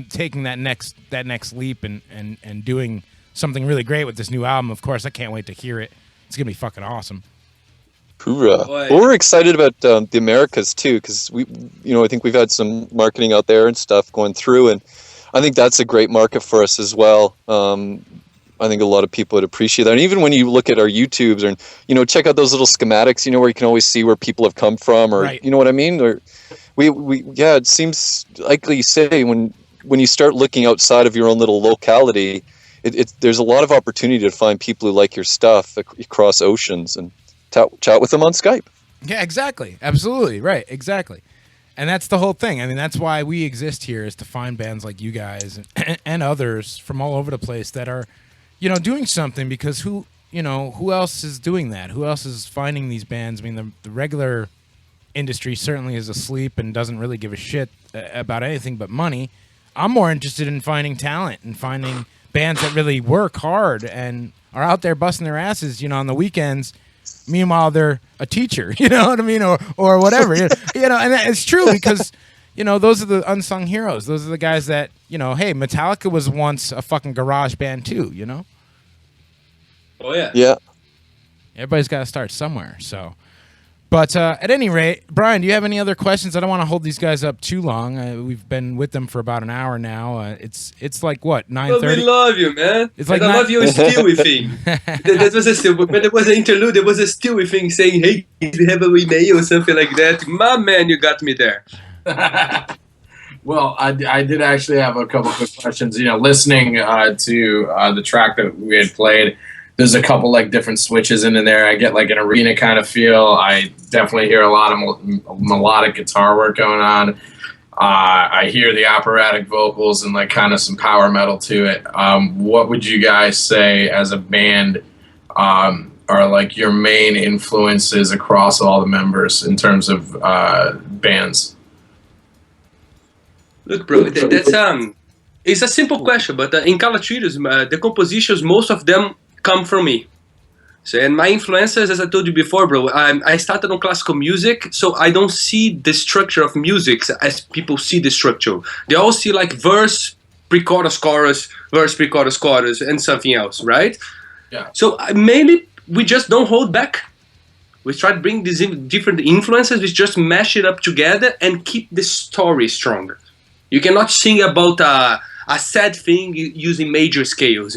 [SPEAKER 2] taking that next leap and doing something really great with this new album. Of course, I can't wait to hear it. It's going to be fucking awesome.
[SPEAKER 4] Hoorah. Well, we're excited about the Americas too, because I think we've had some marketing out there and stuff going through, and I think that's a great market for us as well. I think a lot of people would appreciate that. And even when you look at our YouTubes and, check out those little schematics, where you can always see where people have come from, or,
[SPEAKER 2] right.
[SPEAKER 4] You know what I mean? Or it seems like you say, when you start looking outside of your own little locality, there's a lot of opportunity to find people who like your stuff across oceans and chat with them on Skype.
[SPEAKER 2] Yeah, exactly. Absolutely. Right. Exactly. And that's the whole thing. I mean, that's why we exist here, is to find bands like you guys and others from all over the place that are, doing something, because who else is doing that? Who else is finding these bands? I mean, the regular industry certainly is asleep and doesn't really give a shit about anything but money. I'm more interested in finding talent and finding bands that really work hard and are out there busting their asses, on the weekends. Meanwhile, they're a teacher, you know what I mean? Or whatever, and it's true, because, those are the unsung heroes. Those are the guys that, hey, Metallica was once a fucking garage band too,
[SPEAKER 5] Oh, yeah.
[SPEAKER 4] Yeah.
[SPEAKER 2] Everybody's got to start somewhere, so. But at any rate, Brian, do you have any other questions? I don't want to hold these guys up too long. We've been with them for about an hour now. It's like, what, 9:30?
[SPEAKER 5] Well, we love you, man.
[SPEAKER 2] It's like
[SPEAKER 5] I love your Stewie thing. That was when there was an interlude, there was a Stewie thing saying, hey, we have an email or something like that. My man, you got me there.
[SPEAKER 3] Well, I did actually have a couple quick questions. Listening to the track that we had played, there's a couple different switches in there. I get an arena kind of feel. I definitely hear a lot of melodic guitar work going on. I hear the operatic vocals and kind of some power metal to it. What would you guys say as a band are your main influences across all the members in terms of bands?
[SPEAKER 5] Look, bro, it's a simple question, but in Calatrilloz, the compositions, most of them come from me. So, and my influences, as I told you before, bro, I started on classical music, so I don't see the structure of music as people see the structure. They all see verse, pre-chorus, chorus, verse, pre-chorus, chorus, and something else, right?
[SPEAKER 3] Yeah.
[SPEAKER 5] So mainly, we just don't hold back. We try to bring these different influences, we just mash it up together and keep the story stronger. You cannot sing about a sad thing using major scales,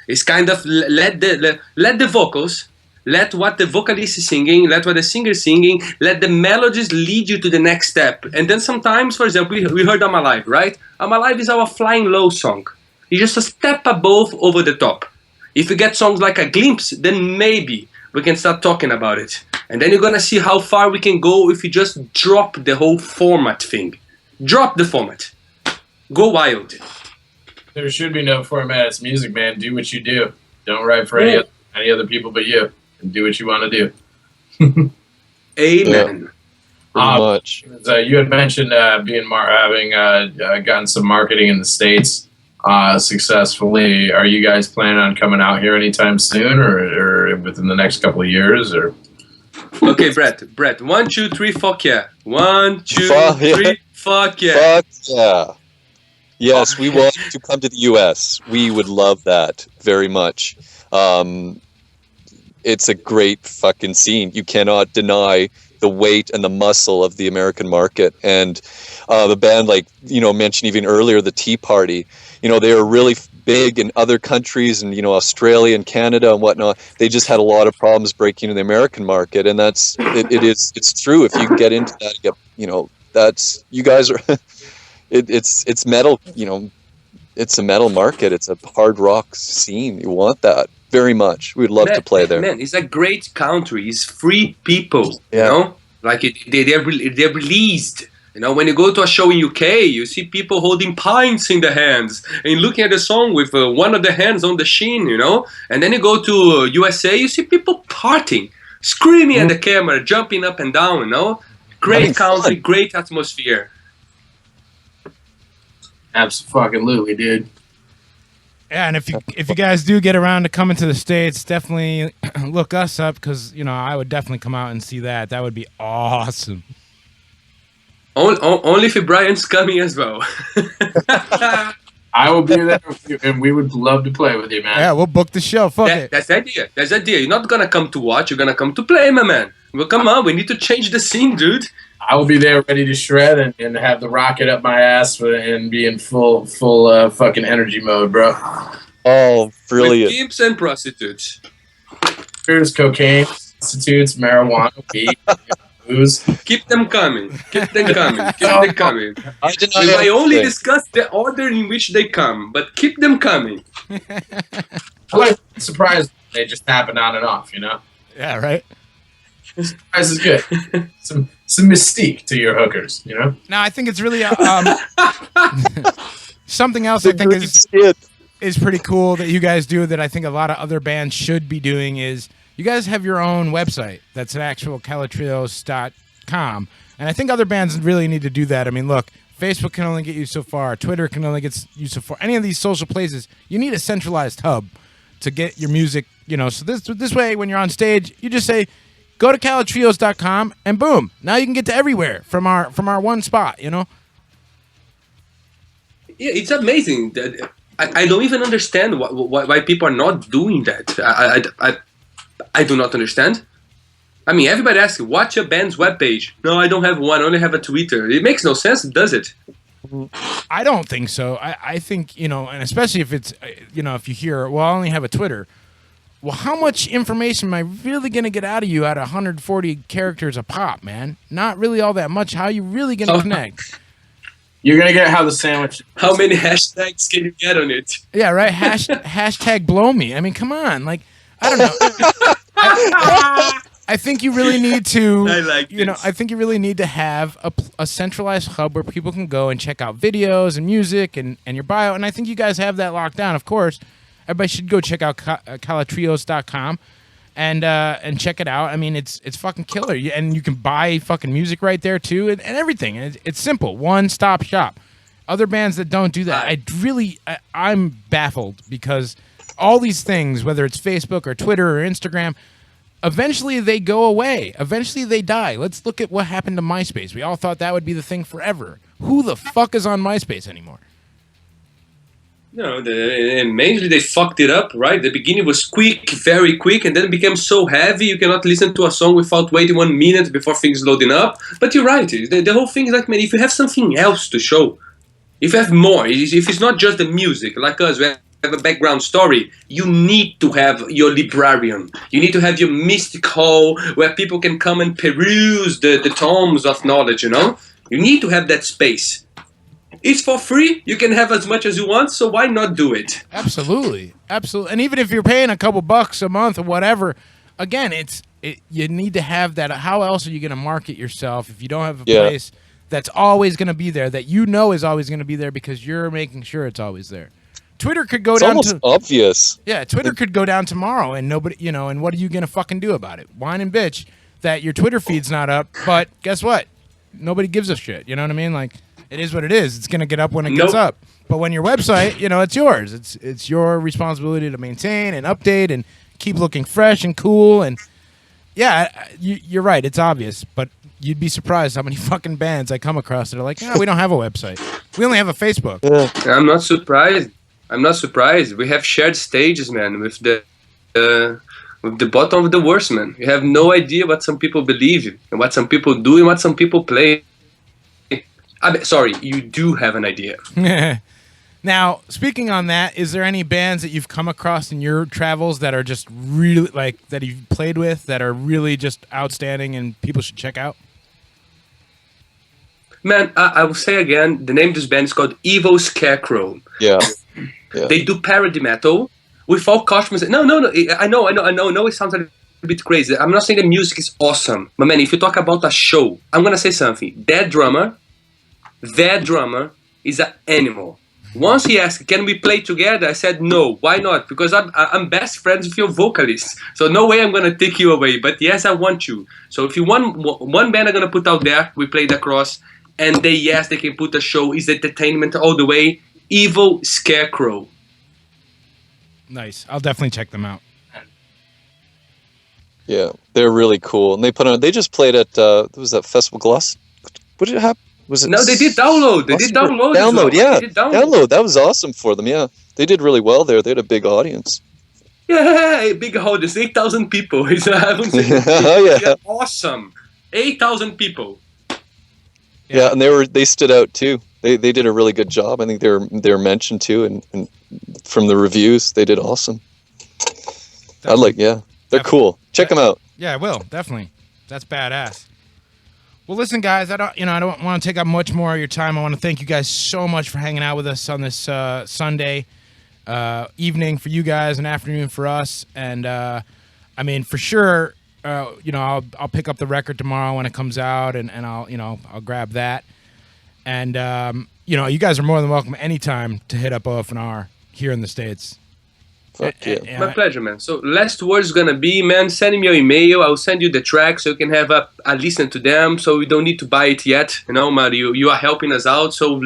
[SPEAKER 5] It's kind of let the vocals, let what the vocalist is singing, let what the singer is singing, let the melodies lead you to the next step. And then sometimes, for example, we heard I'm Alive, right? I'm Alive is our flying low song. It's just a step above, over the top. If you get songs like A Glimpse, then maybe we can start talking about it. And then you're gonna see how far we can go if you just drop the whole format thing. Drop the format. Go wild.
[SPEAKER 3] There should be no format. It's music, man. Do what you do. Don't write for any other people but you. And do what you want to do.
[SPEAKER 5] Amen.
[SPEAKER 4] Pretty much.
[SPEAKER 3] You had mentioned having gotten some marketing in the States successfully. Are you guys planning on coming out here anytime soon, or within the next couple of years? Or
[SPEAKER 5] Okay, Brett. 1, 2, 3, fuck yeah. 1, 2, 3, fuck yeah.
[SPEAKER 4] Fuck yeah. Yes, we want to come to the U.S. We would love that very much. it's a great fucking scene. You cannot deny the weight and the muscle of the American market. And the band, like, mentioned even earlier, the Tea Party, they are really big in other countries and, Australia and Canada and whatnot. They just had a lot of problems breaking into the American market. And it's true. If you get into that, that's, you guys are, it's metal, it's a metal market. It's a hard rock scene. You want that very much. We'd love to play there.
[SPEAKER 5] Man, it's a great country. It's free people,
[SPEAKER 4] Yeah.
[SPEAKER 5] Like they're released. When you go to a show in UK, you see people holding pints in their hands and looking at the song with one of the hands on the shin, And then you go to USA, you see people partying, screaming at the camera, jumping up and down, Great country, great atmosphere.
[SPEAKER 3] Absolutely, dude.
[SPEAKER 2] Yeah, and if you guys do get around to coming to the States, definitely look us up, because I would definitely come out and see that. That would be awesome.
[SPEAKER 5] Only if Brian's coming as well.
[SPEAKER 3] I will be there, and we would love to play with you, man.
[SPEAKER 2] Yeah, we'll book the show. Fuck it.
[SPEAKER 5] That's the idea. That's the idea. You're not gonna come to watch. You're gonna come to play, my man. Well, come on. We need to change the scene, dude.
[SPEAKER 3] I will be there ready to shred and have the rocket up my ass and be in full fucking energy mode, bro.
[SPEAKER 4] Oh, brilliant.
[SPEAKER 5] With gimps and prostitutes.
[SPEAKER 3] Here's cocaine, prostitutes, marijuana, weed, booze.
[SPEAKER 5] Keep them coming. Keep them coming. Keep them coming.
[SPEAKER 4] I deny
[SPEAKER 5] We might only
[SPEAKER 4] everything.
[SPEAKER 5] discuss the order in which they come, but keep them coming.
[SPEAKER 3] I'm like surprised they just happen on and off,
[SPEAKER 2] Yeah, right.
[SPEAKER 3] Surprise is good. Some mystique to your hookers,
[SPEAKER 2] Now, I think it's really something else I think is pretty cool that you guys do that I think a lot of other bands should be doing is you guys have your own website that's an actual Calatrilloz.com. And I think other bands really need to do that. I mean, look, Facebook can only get you so far. Twitter can only get you so far. Any of these social places, you need a centralized hub to get your music, So this way, when you're on stage, you just say, go to Calatrilloz.com, and boom, now you can get to everywhere from our one spot,
[SPEAKER 5] Yeah, it's amazing. I don't even understand why people are not doing that. I do not understand. I mean, everybody asks, what's your band's webpage? No, I don't have one. I only have a Twitter. It makes no sense, does it?
[SPEAKER 2] I don't think so. I think, and especially if it's, if you hear, well, I only have a Twitter. Well, how much information am I really going to get out of you at 140 characters a pop, man? Not really all that much. How are you really going to connect?
[SPEAKER 3] You're going to get how the sandwich...
[SPEAKER 5] How many hashtags can you get on it?
[SPEAKER 2] Yeah, right? Hashtag blow me. I mean, come on. Like, I don't know. I think you really need to,
[SPEAKER 5] I like this.
[SPEAKER 2] I think you really need to have a centralized hub where people can go and check out videos and music and your bio. And I think you guys have that locked down, of course. Everybody should go check out Calatrilloz.com and check it out. I mean, it's fucking killer. And you can buy fucking music right there, too, and everything. And it's simple. One-stop shop. Other bands that don't do that, I'm baffled because all these things, whether it's Facebook or Twitter or Instagram, eventually they go away. Eventually they die. Let's look at what happened to MySpace. We all thought that would be the thing forever. Who the fuck is on MySpace anymore?
[SPEAKER 5] And mainly they fucked it up, right? The beginning was quick, very quick, and then it became so heavy you cannot listen to a song without waiting 1 minute before things loading up. But you're right, the whole thing is like, man, if you have something else to show, if you have more, if it's not just the music, like us, we have a background story, you need to have your librarian. You need to have your mystic hall where people can come and peruse the tomes of knowledge, You need to have that space. It's for free. You can have as much as you want, so why not do it?
[SPEAKER 2] Absolutely. Absolutely. And even if you're paying a couple bucks a month or whatever, again, you need to have that. How else are you going to market yourself if you don't have a place that's always going to be there, that is always going to be there because you're making sure it's always there? Twitter could go down
[SPEAKER 4] almost obvious.
[SPEAKER 2] Yeah, Twitter could go down tomorrow and nobody, and what are you going to fucking do about it? Whine and bitch that your Twitter feed's not up, but guess what? Nobody gives a shit. You know what I mean? Like, it is what it is. It's going to get up when it gets up. But when your website, it's yours. It's your responsibility to maintain and update and keep looking fresh and cool. And yeah, you're right. It's obvious. But you'd be surprised how many fucking bands I come across that are like, we don't have a website. We only have a Facebook.
[SPEAKER 4] Yeah.
[SPEAKER 5] I'm not surprised. We have shared stages, man, with the with the bottom of the worst, man. You have no idea what some people believe and what some people do and what some people play. I mean, sorry, you do have an idea.
[SPEAKER 2] Now, speaking on that, is there any bands that you've come across in your travels that are just really like that you've played with that are really just outstanding and people should check out?
[SPEAKER 5] Man, I will say again, the name of this band is called Evil Scarecrow.
[SPEAKER 4] Yeah.
[SPEAKER 5] They do parody metal with all costumes. No. I know it sounds a bit crazy. I'm not saying the music is awesome. But man, if you talk about a show, I'm going to say something. Their drummer is an animal. Once he asked, can we play together? I said, no, why not? Because I'm best friends with your vocalist. So no way I'm going to take you away. But yes, I want you. So if you want one band I'm going to put out there, we played across. And they can put a show. Is entertainment all the way. Evil Scarecrow.
[SPEAKER 2] Nice. I'll definitely check them out.
[SPEAKER 4] Yeah, they're really cool. And they just played at, was that Festival Gloss? What did it happen? Was it?
[SPEAKER 5] No, they did download. They did download.
[SPEAKER 4] Download, yeah.
[SPEAKER 5] They did
[SPEAKER 4] Download. That was awesome for them, yeah. They did really well there. They had a big audience.
[SPEAKER 5] Yeah, big audience. 8,000 people. I wouldn't say
[SPEAKER 4] Yeah.
[SPEAKER 5] Awesome. 8,000 people.
[SPEAKER 4] Yeah, and they stood out too. They did a really good job. I think they're mentioned too, and from the reviews, they did awesome. They're cool. Check them out.
[SPEAKER 2] Yeah, I will definitely. That's badass. Well, listen, guys. I don't want to take up much more of your time. I want to thank you guys so much for hanging out with us on this Sunday evening for you guys and afternoon for us. And I mean, for sure, I'll pick up the record tomorrow when it comes out, and I'll grab that. And you guys are more than welcome anytime to hit up OFNR here in the States.
[SPEAKER 4] Fuck yeah.
[SPEAKER 5] My pleasure, man. So last word is gonna be, man, send me your email. I'll send you the track so you can have a listen to them. So we don't need to buy it yet. Mario, you are helping us out. So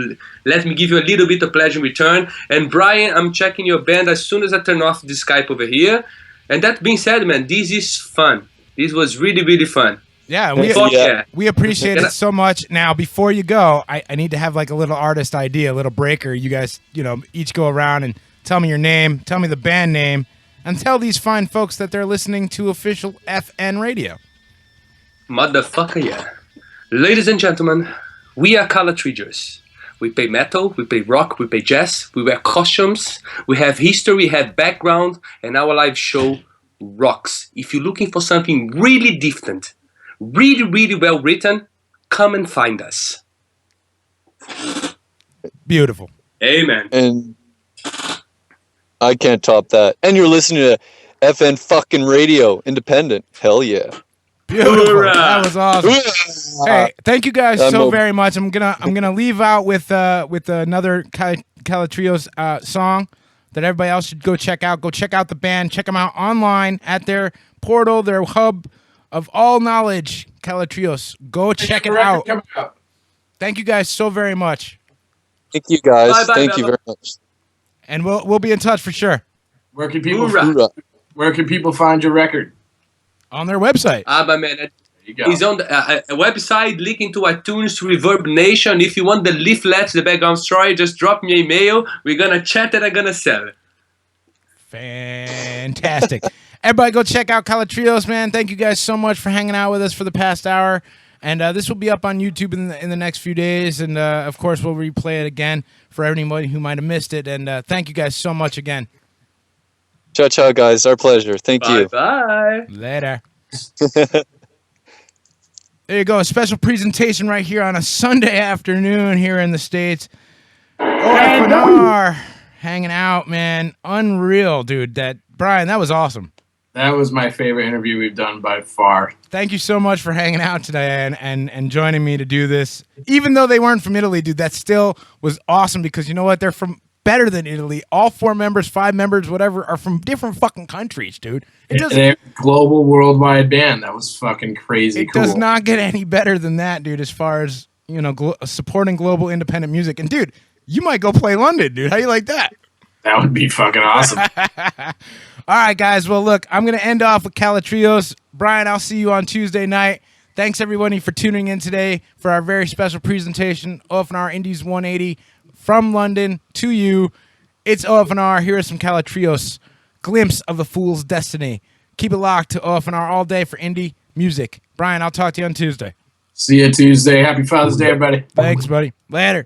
[SPEAKER 5] let me give you a little bit of pleasure in return. And Brian, I'm checking your band as soon as I turn off the Skype over here. And that being said, man, this is fun. This was really, really fun.
[SPEAKER 2] Yeah, we appreciate it so much. Now, before you go, I need to have like a little artist idea, a little breaker. You guys, each go around and tell me your name, tell me the band name, and tell these fine folks that they're listening to official FN radio.
[SPEAKER 5] Motherfucker, yeah. Ladies and gentlemen, we are Calatrilloz. We play metal, we play rock, we play jazz, we wear costumes, we have history, we have background, and our live show rocks. If you're looking for something really different, really, really well written, come and find us.
[SPEAKER 2] Beautiful.
[SPEAKER 5] Amen.
[SPEAKER 4] And I can't top that. And you're listening to FN fucking radio, independent. Hell yeah.
[SPEAKER 2] Beautiful. That was awesome. Hey, thank you guys so very much. I'm gonna leave out with another Calatrilloz song that everybody else should go check out. Go check out the band. Check them out online at their portal, their hub of all knowledge, Calatrilloz. Go check it out. Thank you guys so very much.
[SPEAKER 4] Thank you guys.
[SPEAKER 5] Bye,
[SPEAKER 4] Thank you very much.
[SPEAKER 2] And we'll be in touch for sure.
[SPEAKER 3] Where can people find your record?
[SPEAKER 2] On their website.
[SPEAKER 5] My man.
[SPEAKER 3] There you go.
[SPEAKER 5] He's on a website linking to iTunes, Reverb Nation. If you want the leaflets, the background story, just drop me an email. We're gonna chat and I'm gonna sell it.
[SPEAKER 2] Fantastic. Everybody go check out Calatrilloz, man. Thank you guys so much for hanging out with us for the past hour. And this will be up on YouTube in the next few days. And, of course, we'll replay it again for anybody who might have missed it. And thank you guys so much again.
[SPEAKER 4] Ciao, ciao, guys. Our pleasure. Thank you.
[SPEAKER 5] Bye.
[SPEAKER 2] Later. There you go. A special presentation right here on a Sunday afternoon here in the States. OFNR hanging out, man. Unreal, dude. Brian, that was awesome.
[SPEAKER 3] That was my favorite interview we've done by far.
[SPEAKER 2] Thank you so much for hanging out today and joining me to do this. Even though they weren't from Italy, dude, that still was awesome because you know what? They're from better than Italy. All 4 members, 5 members, whatever, are from different fucking countries, dude.
[SPEAKER 3] They're a global, worldwide band. That was fucking crazy cool.
[SPEAKER 2] It does not get any better than that, dude, as far as, supporting global independent music. And, dude, you might go play London, dude. How you like that?
[SPEAKER 3] That would be fucking awesome.
[SPEAKER 2] All right, guys. Well, look, I'm going to end off with Calatrilloz. Brian, I'll see you on Tuesday night. Thanks, everybody, for tuning in today for our very special presentation, OFNR Indies 180, from London to you. It's OFNR. Here is some Calatrilloz. Glimpse of a Fool's Destiny. Keep it locked to OFNR all day for indie music. Brian, I'll talk to you on Tuesday.
[SPEAKER 3] See you Tuesday. Happy Father's Day, everybody.
[SPEAKER 2] Thanks, buddy. Later.